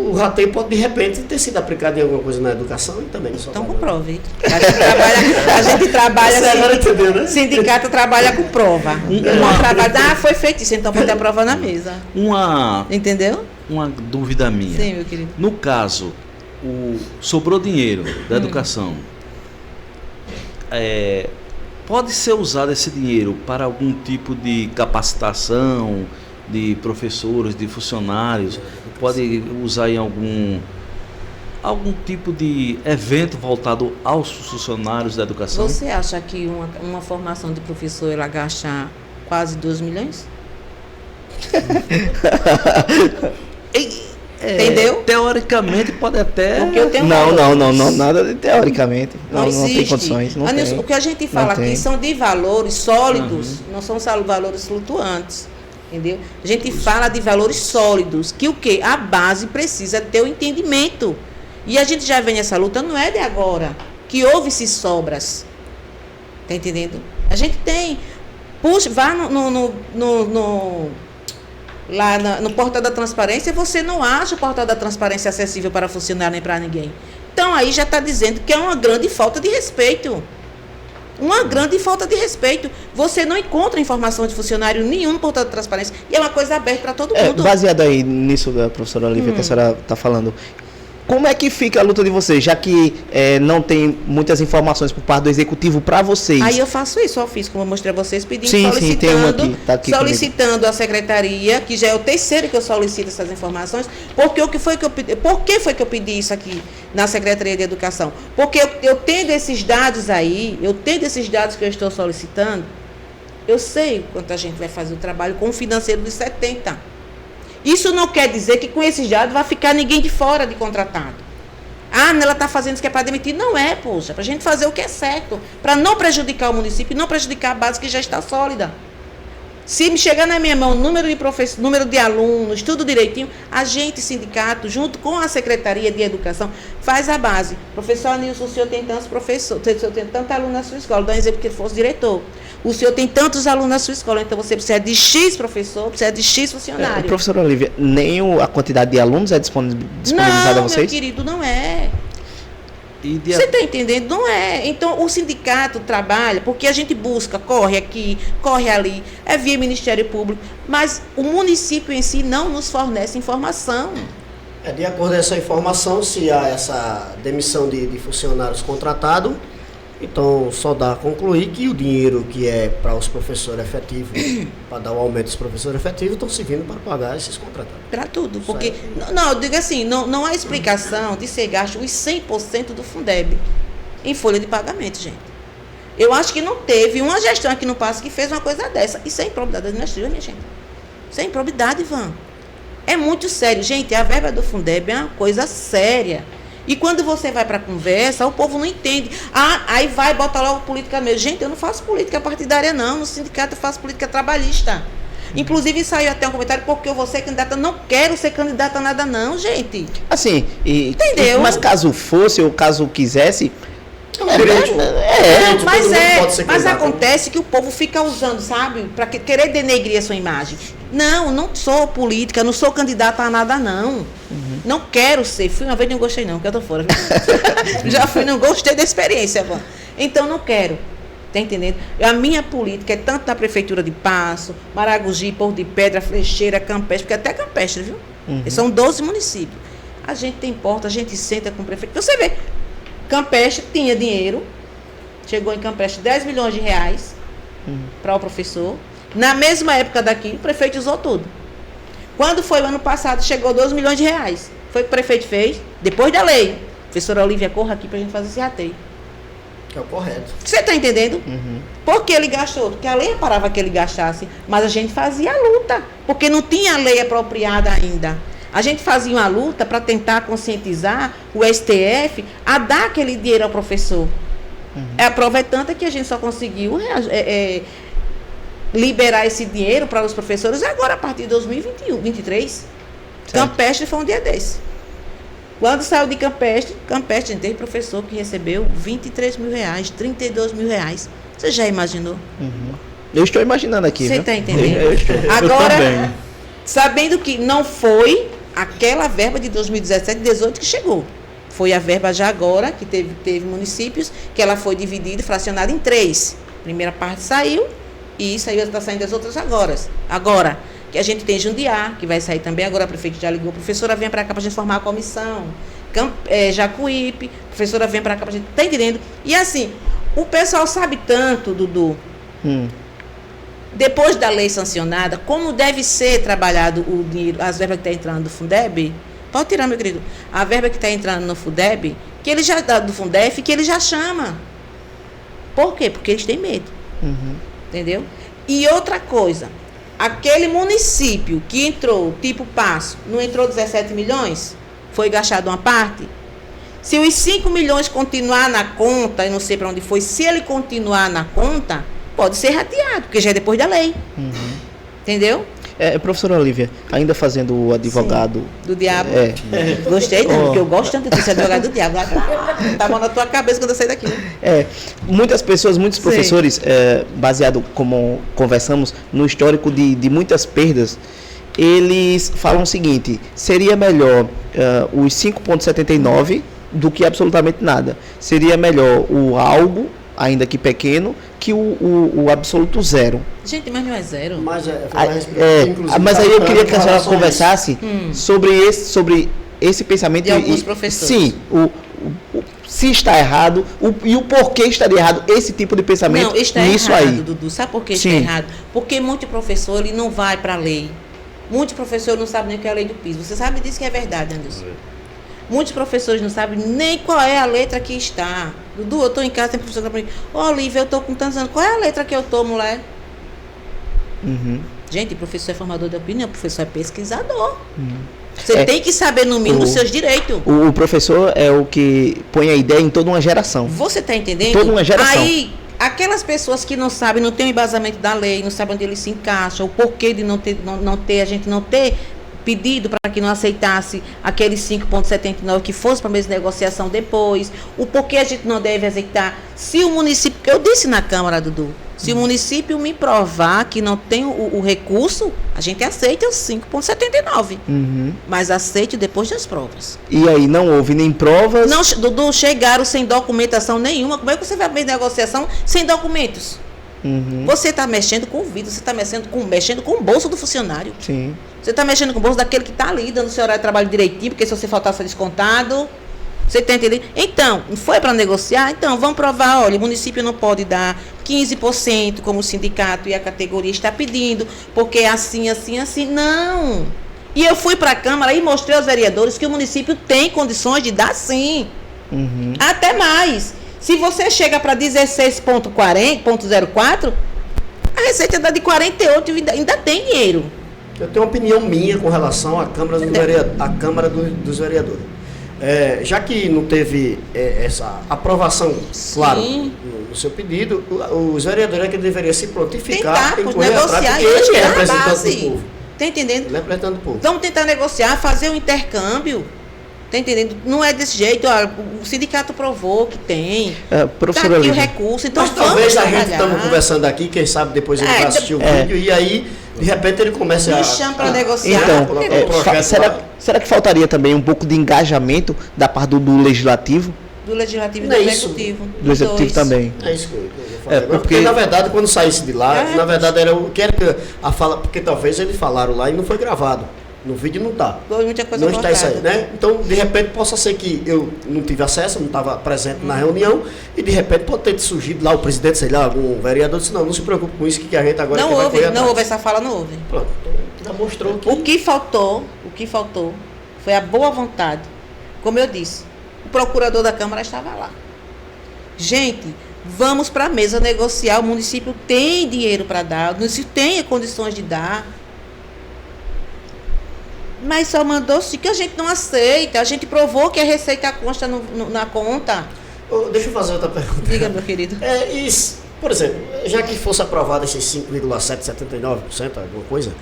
[SPEAKER 4] O rateio pode, de repente, ter sido aplicado em alguma coisa na educação e também só.
[SPEAKER 2] Então, comprove. A gente trabalha
[SPEAKER 4] Você agora entendeu, né?
[SPEAKER 2] Sindicato trabalha com prova. Não trabalha, foi feito isso, então bota a prova na mesa. Entendeu?
[SPEAKER 1] Uma dúvida minha.
[SPEAKER 2] Sim, meu querido.
[SPEAKER 1] No caso, sobrou dinheiro da educação. Pode ser usado esse dinheiro para algum tipo de capacitação de professores, de funcionários? Pode usar em algum tipo de evento voltado aos funcionários da educação?
[SPEAKER 2] Você acha que uma formação de professor ela gasta quase 2 milhões? Entendeu?
[SPEAKER 1] Teoricamente pode até.
[SPEAKER 2] Porque eu tenho
[SPEAKER 3] não, nada de teoricamente. Não tem
[SPEAKER 2] existe.
[SPEAKER 3] condições. Não tem.
[SPEAKER 2] O que a gente fala aqui são de valores sólidos, não são valores flutuantes. Entendeu? A gente fala de valores sólidos, que o quê? A base precisa ter o entendimento. E a gente já vem nessa luta, não é de agora, que houve-se sobras. Tá entendendo? A gente tem. Puxa, vá lá no portal da transparência, você não acha o portal da transparência acessível para funcionário nem para ninguém. Então aí já está dizendo que é uma grande falta de respeito. Uma grande falta de respeito. Você não encontra informação de funcionário nenhum no portal da transparência. E é uma coisa aberta para todo mundo.
[SPEAKER 3] Baseado aí nisso, professora Olivia, que a senhora está falando, como é que fica a luta de vocês, já que não tem muitas informações por parte do executivo para vocês?
[SPEAKER 2] Aí eu faço isso, eu fiz, como eu mostrei a vocês, pedindo, solicitando a secretaria, que já é o terceiro que eu solicito essas informações. Porque por que foi que eu pedi isso aqui na Secretaria de Educação? Porque eu tendo esses dados aí, que eu estou solicitando, eu sei quanto a gente vai fazer o trabalho com o financeiro de 70. Isso não quer dizer que com esses dados vai ficar ninguém de fora de contratado. Ela está fazendo isso que é para demitir. Não é, poxa, para a gente fazer o que é certo, para não prejudicar o município e não prejudicar a base que já está sólida. Se me chegar na minha mão número de professores, número de alunos, tudo direitinho, a gente, sindicato, junto com a Secretaria de Educação, faz a base. Professor Nilson, o senhor tem tantos professores, o senhor tem tantos alunos na sua escola, dá um exemplo que ele fosse diretor. O senhor tem tantos alunos na sua escola, então você precisa de X professor, precisa de X funcionário.
[SPEAKER 3] Professora Olivia, nem a quantidade de alunos é disponibilizada a vocês?
[SPEAKER 2] Não, meu querido, não é. Você está entendendo? Não é. Então, o sindicato trabalha, porque a gente busca, corre aqui, corre ali, é via Ministério Público, mas o município em si não nos fornece informação.
[SPEAKER 4] De acordo com essa informação, se há essa demissão de funcionários contratados, então só dá a concluir que o dinheiro que é para os professores efetivos, para dar o aumento dos professores efetivos, estão servindo para pagar esses contratados.
[SPEAKER 2] Para tudo, porque, eu digo assim, não há explicação de ser gasto os 100% do Fundeb em folha de pagamento, gente. Eu acho que não teve uma gestão aqui no Passo que fez uma coisa dessa, e sem improbidade administrativa, minha gente. Sem improbidade, Ivan. É muito sério, gente, a verba do Fundeb é uma coisa séria. E quando você vai para a conversa, o povo não entende. Aí vai, bota logo política mesmo. Gente, eu não faço política partidária, não. No sindicato eu faço política trabalhista. Inclusive saiu até um comentário, porque eu vou ser candidata. Não quero ser candidata a nada, não, gente.
[SPEAKER 3] Assim,
[SPEAKER 2] entendeu?
[SPEAKER 3] Mas caso fosse, ou caso quisesse...
[SPEAKER 2] Mas acontece que o povo fica usando, sabe, para querer denegrir a sua imagem. Não sou política, não sou candidata a nada, não. Não quero ser. Fui uma vez e não gostei, não, porque eu tô fora. Já fui, não gostei da experiência, mano. Então não quero. Tá entendendo? A minha política é tanto na Prefeitura de Passo, Maragogi, Porto de Pedra, Flecheira, Campestre, porque até Campestre, viu? São 12 municípios. A gente tem porta, a gente senta com o prefeito. Você vê, Campestre tinha dinheiro, chegou em Campestre 10 milhões de reais para o professor. Na mesma época daqui, o prefeito usou tudo. Quando foi o ano passado, chegou 12 milhões de reais. Foi o que o prefeito fez, depois da lei. Professora Olivia, corra aqui para a gente fazer esse rateio.
[SPEAKER 4] Que é o correto.
[SPEAKER 2] Você está entendendo? Por que ele gastou? Porque a lei parava que ele gastasse, mas a gente fazia a luta, porque não tinha lei apropriada ainda. A gente fazia uma luta para tentar conscientizar o STF a dar aquele dinheiro ao professor. A prova é tanta que a gente só conseguiu liberar esse dinheiro para os professores agora, a partir de 2021, 2023. Campestre foi um dia desse. Quando saiu de Campestre, a gente teve professor que recebeu 23 mil reais, 32 mil reais. Você já imaginou?
[SPEAKER 3] Eu estou imaginando aqui.
[SPEAKER 2] Você
[SPEAKER 3] viu?
[SPEAKER 2] está entendendo?
[SPEAKER 3] Eu estou.
[SPEAKER 2] Agora,
[SPEAKER 1] também.
[SPEAKER 2] sabendo que não foi aquela verba de 2017, 2018 que chegou. Foi a verba já agora, que teve municípios, que ela foi dividida e fracionada em 3. A primeira parte saiu, e está saindo as outras agora. Agora, que a gente tem Jundiá, que vai sair também agora, a prefeita já ligou, professora, vem para cá para a gente formar a comissão. Jacuípe, professora, vem para cá para a gente, tá entendendo? E assim, o pessoal sabe tanto, Dudu, depois da lei sancionada, como deve ser trabalhado o dinheiro, as verbas que estão entrando do Fundeb. Pode tirar, meu querido. A verba que está entrando no Fundeb, que ele já dá do Fundef, que ele já chama. Por quê? Porque eles têm medo. Entendeu? E outra coisa, aquele município que entrou, tipo Passo, não entrou 17 milhões? Foi gastado uma parte? Se os 5 milhões continuar na conta, eu não sei para onde foi, se ele continuar na conta, pode ser rateado, porque já é depois da lei. Entendeu?
[SPEAKER 3] Professora Olívia, ainda fazendo o advogado...
[SPEAKER 2] Do diabo.
[SPEAKER 3] Oh.
[SPEAKER 2] Gostei, não, porque eu gosto tanto de ser advogado do diabo. Tá bom na tua cabeça quando eu sair daqui.
[SPEAKER 3] Muitas pessoas, muitos
[SPEAKER 2] Sim.
[SPEAKER 3] professores, baseado como conversamos, no histórico de muitas perdas, eles falam o seguinte: seria melhor os 5,79 do que absolutamente nada. Seria melhor o algo, ainda que pequeno, que o absoluto zero.
[SPEAKER 2] Gente, mas não é zero.
[SPEAKER 4] Mas,
[SPEAKER 3] Mas aí eu queria que a senhora conversasse sobre esse pensamento.
[SPEAKER 2] De alguns professores.
[SPEAKER 3] Sim, se está errado e o porquê estaria errado esse tipo de pensamento
[SPEAKER 2] Não, está
[SPEAKER 3] nisso
[SPEAKER 2] errado,
[SPEAKER 3] aí.
[SPEAKER 2] Dudu. Sabe por que está
[SPEAKER 3] Sim.
[SPEAKER 2] errado? Porque muito professor ele não vai para a lei. Muitos professores não sabem nem o que é a lei do piso. Você sabe disso que é verdade, Anderson? Muitos professores não sabem nem qual é a letra que está. Dudu, eu estou em casa, tem professor que fala para mim: Olívia, eu estou com tantos anos. Qual é a letra que eu estou, mulher? Gente, professor é formador de opinião, professor é pesquisador. Você tem que saber, no mínimo, os seus direitos.
[SPEAKER 3] O professor é o que põe a ideia em toda uma geração.
[SPEAKER 2] Você está entendendo?
[SPEAKER 3] Toda uma geração.
[SPEAKER 2] Aí, aquelas pessoas que não sabem, não tem o embasamento da lei, não sabem onde ele se encaixa, o porquê de a gente não ter pedido para que não aceitasse aqueles 5,79 que fosse para a mesma negociação depois, o porquê a gente não deve aceitar. Se o município, que eu disse na Câmara, Dudu, se o município me provar que não tem o recurso, a gente aceita os 5,79. Mas aceite depois das provas.
[SPEAKER 3] E aí não houve nem provas.
[SPEAKER 2] Não, Dudu, chegaram sem documentação nenhuma. Como é que você vai abrir negociação sem documentos? Você está mexendo com o vidro, você está mexendo com o bolso do funcionário.
[SPEAKER 3] Sim.
[SPEAKER 2] Você está mexendo com o bolso daquele que está ali, dando seu horário de trabalho direitinho, porque se você faltar, você é descontado. Você está entendendo? Então, foi para negociar? Então, vamos provar, olha, o município não pode dar 15%, como o sindicato e a categoria está pedindo, porque é assim, assim, assim. Não! E eu fui para a Câmara e mostrei aos vereadores que o município tem condições de dar sim. Até mais. Se você chega para 16,04, a receita dá de 48 e ainda tem dinheiro.
[SPEAKER 4] Eu tenho uma opinião minha com relação à Câmara dos Vereadores. Já que não teve essa aprovação, claro, no seu pedido, os vereadores é que deveriam se prontificar
[SPEAKER 2] tentar
[SPEAKER 4] em correr atrás,
[SPEAKER 2] negociar
[SPEAKER 4] porque
[SPEAKER 2] e
[SPEAKER 4] ele é
[SPEAKER 2] tirar a
[SPEAKER 4] representante
[SPEAKER 2] base.
[SPEAKER 4] do povo.
[SPEAKER 2] Tá entendendo?
[SPEAKER 4] Ele é representante do povo.
[SPEAKER 2] Vamos tentar negociar, fazer um intercâmbio. Tá entendendo? Não é desse jeito. O sindicato provou que tem. Tá
[SPEAKER 3] Professora
[SPEAKER 2] aqui o
[SPEAKER 3] Olívia,
[SPEAKER 2] recurso. Então
[SPEAKER 4] Mas talvez a gente
[SPEAKER 2] trabalhar.
[SPEAKER 4] estamos conversando aqui, quem sabe depois ele vai assistir o vídeo e aí, de repente, ele começa
[SPEAKER 2] Me chama para negociar.
[SPEAKER 3] então,
[SPEAKER 4] colocar um projeto
[SPEAKER 3] será que faltaria também um pouco de engajamento da parte do legislativo?
[SPEAKER 2] Do legislativo e do
[SPEAKER 4] Não é isso.
[SPEAKER 2] executivo.
[SPEAKER 3] Do executivo
[SPEAKER 2] dois.
[SPEAKER 3] também.
[SPEAKER 4] É isso que eu falei.
[SPEAKER 3] porque-
[SPEAKER 4] Porque, na verdade, quando saísse de lá, na verdade, era o que era a fala, porque talvez eles falaram lá e não foi gravado. No vídeo não está.
[SPEAKER 2] Foi muita coisa
[SPEAKER 4] Não está isso aí,
[SPEAKER 2] cortada.
[SPEAKER 4] né? Então, de repente, possa ser que eu não tive acesso, não estava presente na reunião, e de repente pode ter surgido lá o presidente, sei lá, algum vereador, disse, não se preocupe com isso, que a gente agora
[SPEAKER 2] Não
[SPEAKER 4] que vai
[SPEAKER 2] houve,
[SPEAKER 4] correr
[SPEAKER 2] não
[SPEAKER 4] atrás.
[SPEAKER 2] houve essa fala, não houve.
[SPEAKER 4] Pronto, então, já mostrou que...
[SPEAKER 2] O que faltou foi a boa vontade. Como eu disse, o procurador da Câmara estava lá. Gente, vamos para a mesa negociar. O município tem dinheiro para dar, o município tem condições de dar. Mas só mandou-se que a gente não aceita. A gente provou que a receita consta na conta.
[SPEAKER 4] Deixa eu fazer outra pergunta.
[SPEAKER 2] Diga, meu querido.
[SPEAKER 4] Por exemplo, já que fosse aprovado esses 5,779%, alguma coisa,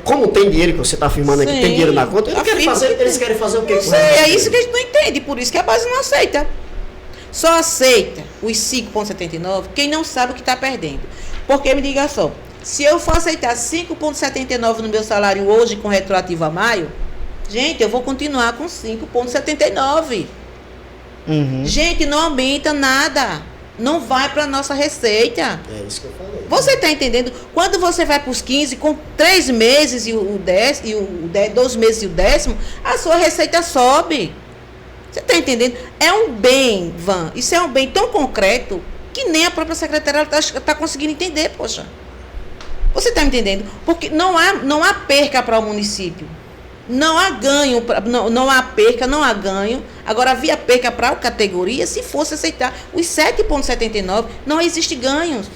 [SPEAKER 4] como tem dinheiro, que você está afirmando aqui,
[SPEAKER 2] Sim,
[SPEAKER 4] tem dinheiro na conta, eles querem fazer o quê?
[SPEAKER 2] Não
[SPEAKER 4] com o
[SPEAKER 2] sei,
[SPEAKER 4] resto do
[SPEAKER 2] é isso
[SPEAKER 4] dinheiro?
[SPEAKER 2] que a gente não entende, por isso que a base não aceita. Só aceita os 5,79 quem não sabe o que está perdendo. Porque, me diga só, se eu for aceitar 5,79 no meu salário hoje com retroativo a maio, gente, eu vou continuar com 5,79. Gente, não aumenta nada. Não vai para a nossa receita.
[SPEAKER 4] É isso que eu falei.
[SPEAKER 2] Você está entendendo? Quando você vai para os 15, com 3 meses e o 10, 2 meses e o 10º, a sua receita sobe. Você está entendendo? É um bem, Van. Isso é um bem tão concreto que nem a própria secretária está conseguindo entender, poxa. Você está me entendendo? Porque não há perca para o município. Não há ganho, não há perca, não há ganho. Agora, havia perca para a categoria, se fosse aceitar os 7,79, não existe ganhos.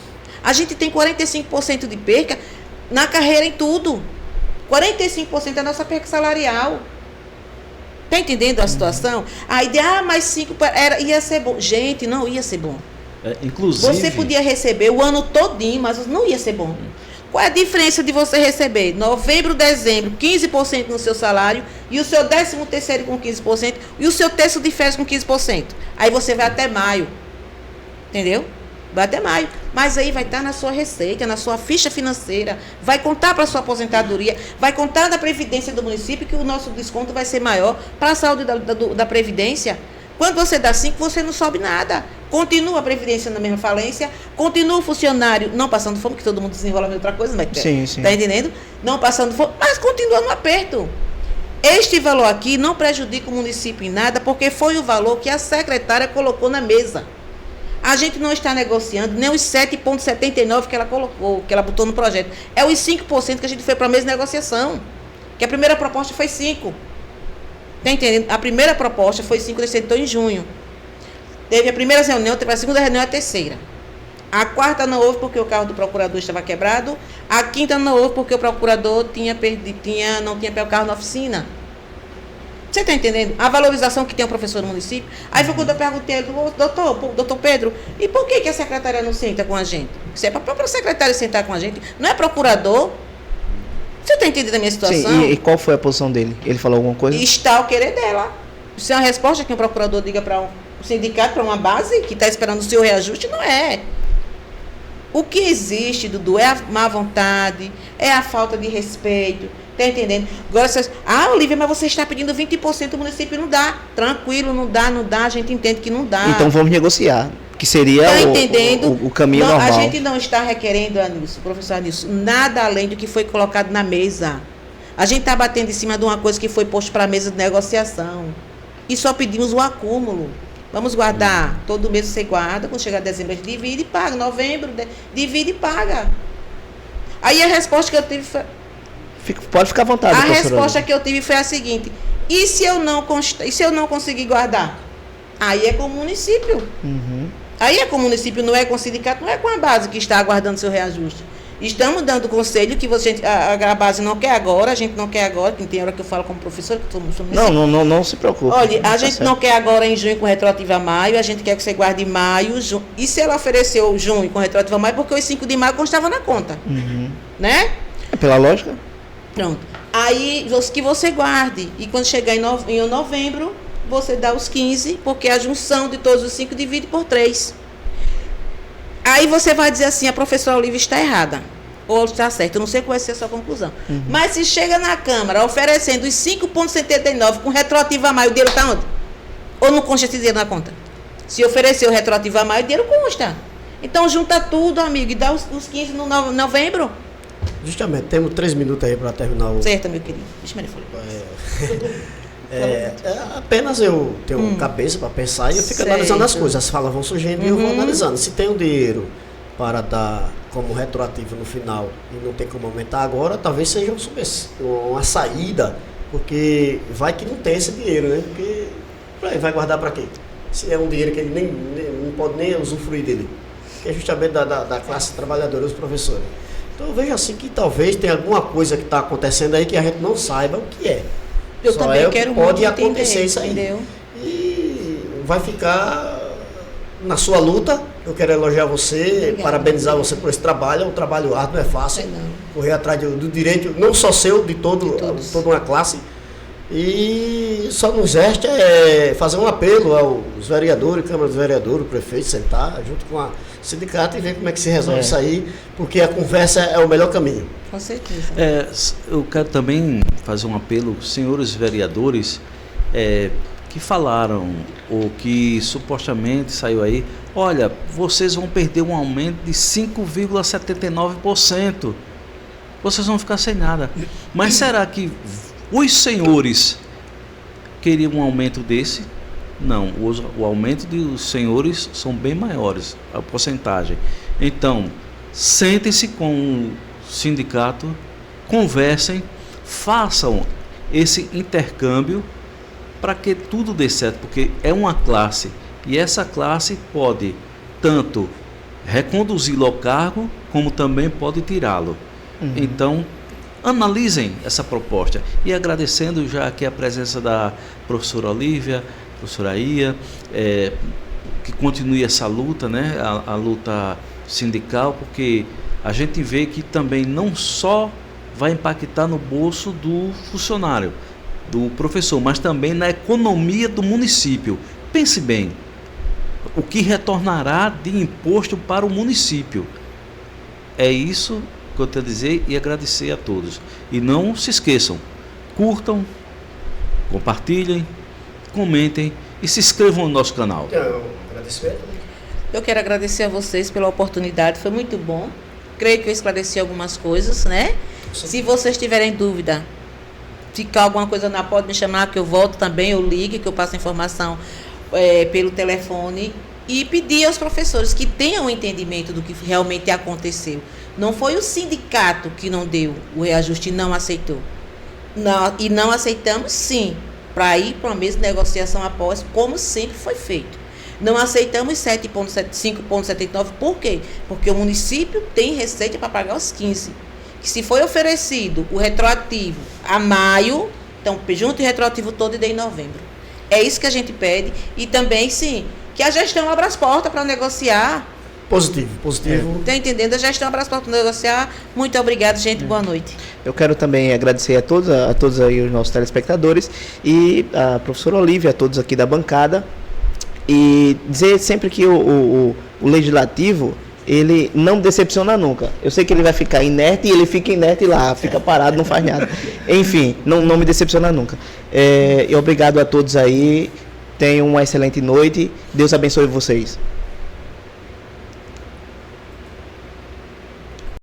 [SPEAKER 2] A gente tem 45% de perca na carreira em tudo. 45% é a nossa perca salarial. Está entendendo a situação? A ideia, mais 5 ia ser bom. Gente, não ia ser bom.
[SPEAKER 1] Inclusive...
[SPEAKER 2] Você podia receber o ano todinho, mas não ia ser bom. Qual é a diferença de você receber novembro, dezembro, 15% no seu salário e o seu 13º com 15% e o seu terço de férias com 15%? Aí você vai até maio. Entendeu? Vai até maio. Mas aí vai estar na sua receita, na sua ficha financeira, vai contar para a sua aposentadoria, vai contar da Previdência do município que o nosso desconto vai ser maior para a saúde da Previdência. Quando você dá 5, você não sobe nada. Continua a Previdência na mesma falência, continua o funcionário não passando fome, que todo mundo desenrola em outra coisa, mas
[SPEAKER 3] Sim.
[SPEAKER 2] está entendendo? Não passando fome, mas continua no aperto. Este valor aqui não prejudica o município em nada, porque foi o valor que a secretária colocou na mesa. A gente não está negociando nem os 7,79 que ela colocou, que ela botou no projeto. É os 5% que a gente foi para a mesa de negociação. Que a primeira proposta foi 5%. Está entendendo? A primeira proposta foi 5%, ele sentou em junho. Teve a primeira reunião, teve a segunda reunião e a terceira. A quarta não houve porque o carro do procurador estava quebrado. A quinta não houve porque o procurador não tinha o carro na oficina. Você está entendendo? A valorização que tem o professor no município. Aí foi quando eu perguntei, doutor Pedro, e por que a secretária não senta com a gente? Isso é para a própria secretária sentar com a gente, não é procurador. Você está entendendo a minha situação?
[SPEAKER 3] Sim, e qual foi a posição dele? Ele falou alguma coisa?
[SPEAKER 2] Está o querer dela. Isso é uma resposta que um procurador diga para um sindicato, para uma base que está esperando o seu reajuste? Não é. O que existe, Dudu, é a má vontade, é a falta de respeito. Está entendendo? Agora, Olívia, mas você está pedindo 20%, o município não dá. Tranquilo, não dá, a gente entende que não dá.
[SPEAKER 3] Então vamos negociar, que seria o caminho normal.
[SPEAKER 2] A gente não está requerendo, professor Anilson, nada além do que foi colocado na mesa. A gente está batendo em cima de uma coisa que foi posto para a mesa de negociação. E só pedimos o acúmulo. Vamos guardar, todo mês você guarda, quando chegar dezembro a gente divide e paga, novembro, divide e paga. Aí a resposta que eu tive foi...
[SPEAKER 3] Pode ficar à vontade,
[SPEAKER 2] A resposta que eu tive foi a seguinte: e se eu não conseguir guardar? Aí é com o município. Aí é com o município, não é com o sindicato, não é com a base que está aguardando seu reajuste. Estamos dando conselho que a base não quer agora, a gente não quer agora, que tem hora que eu falo como professor, que sou
[SPEAKER 3] Não se preocupe.
[SPEAKER 2] Olha, a gente não quer agora em junho com retroativa a maio, a gente quer que você guarde maio, junho. E se ela ofereceu junho com retroativa a maio, porque os 5 de maio constavam na conta. Né?
[SPEAKER 3] É pela lógica?
[SPEAKER 2] Pronto. Aí, que você guarde. E quando chegar em novembro, você dá os 15, porque a junção de todos os 5 divide por 3. Aí você vai dizer assim, a professora Olívia está errada. Ou está certa, eu não sei qual vai ser a sua conclusão. Mas se chega na Câmara oferecendo os 5,79 com retroativo a maio, o dinheiro está onde? Ou não consta esse dinheiro na conta? Se oferecer o retroativo a maio, o dinheiro consta. Então junta tudo, amigo, e dá os 15 no novembro.
[SPEAKER 4] Justamente, temos 3 minutos aí para terminar o...
[SPEAKER 2] Certo, meu querido. Deixa eu falar.
[SPEAKER 4] Apenas eu tenho cabeça para pensar e eu fico analisando as coisas. As falas vão surgindo e eu vou analisando. Se tem o dinheiro para dar como retroativo no final e não tem como aumentar agora, talvez seja uma saída, porque vai que não tem esse dinheiro, né? Porque vai guardar para quê? Se é um dinheiro que ele não pode nem usufruir dele, que é justamente da classe trabalhadora, os professores. Então eu vejo assim que talvez tenha alguma coisa que está acontecendo aí que a gente não saiba o que é.
[SPEAKER 2] Eu
[SPEAKER 4] Só
[SPEAKER 2] também quero muito
[SPEAKER 4] pode acontecer
[SPEAKER 2] entender,
[SPEAKER 4] isso aí.
[SPEAKER 2] entendeu?
[SPEAKER 4] E vai ficar na sua luta Eu quero elogiar você,
[SPEAKER 2] Obrigada.
[SPEAKER 4] parabenizar você por esse trabalho. É um trabalho árduo, não é fácil.
[SPEAKER 2] É não.
[SPEAKER 4] Correr atrás do direito, não só seu, de
[SPEAKER 2] todos.
[SPEAKER 4] toda uma classe. E só nos resta fazer um apelo aos vereadores, Câmara dos Vereadores, o prefeito, sentar junto com a sindicato e ver como é que se resolve isso aí, porque a conversa é o melhor caminho.
[SPEAKER 2] Com certeza.
[SPEAKER 1] Eu quero também fazer um apelo, senhores vereadores, que falaram, ou que supostamente saiu aí, olha, vocês vão perder um aumento de 5,79%. Vocês vão ficar sem nada. Mas será que os senhores queriam um aumento desse? Não, o aumento dos senhores são bem maiores, a porcentagem. Então, sentem-se com o sindicato, conversem, façam esse intercâmbio para que tudo dê certo, porque é uma classe e essa classe pode tanto reconduzi-lo ao cargo, como também pode tirá-lo. Então, analisem essa proposta. E agradecendo já aqui a presença da professora Olívia, professora Ia, que continue essa luta, né? A luta sindical, porque a gente vê que também não só vai impactar no bolso do funcionário, do professor, mas também na economia do município. Pense bem, o que retornará de imposto para o município. É isso que eu tenho a dizer e agradecer a todos. E não se esqueçam, curtam, compartilhem, comentem e se inscrevam no nosso canal.
[SPEAKER 4] Então, agradecimento.
[SPEAKER 2] Eu quero agradecer a vocês pela oportunidade, foi muito bom. Creio que eu esclareci algumas coisas, né? Se vocês tiverem dúvida, ficar alguma coisa na pode me chamar que eu volto também, eu ligue, que eu passo a informação pelo telefone e pedir aos professores que tenham um entendimento do que realmente aconteceu. Não foi o sindicato que não deu o reajuste e não aceitou. E não aceitamos, sim, para ir para uma mesa de negociação após, como sempre foi feito. Não aceitamos 5,79, por quê? Porque o município tem receita para pagar os 15. Que se foi oferecido o retroativo a maio, então junto o retroativo todo e dê em novembro. É isso que a gente pede. E também, sim, que a gestão abra as portas para negociar.
[SPEAKER 4] Positivo.
[SPEAKER 2] Está entendendo? A gestão abra as portas para negociar. Muito obrigado, gente. Boa noite.
[SPEAKER 3] Eu quero também agradecer a todos aí os nossos telespectadores e a professora Olívia, a todos aqui da bancada, e dizer sempre que o legislativo, ele não decepciona nunca. Eu sei que ele vai ficar inerte e ele fica inerte lá, fica parado, não faz nada. Enfim, não me decepciona nunca. E obrigado a todos aí. Tenham uma excelente noite. Deus abençoe vocês.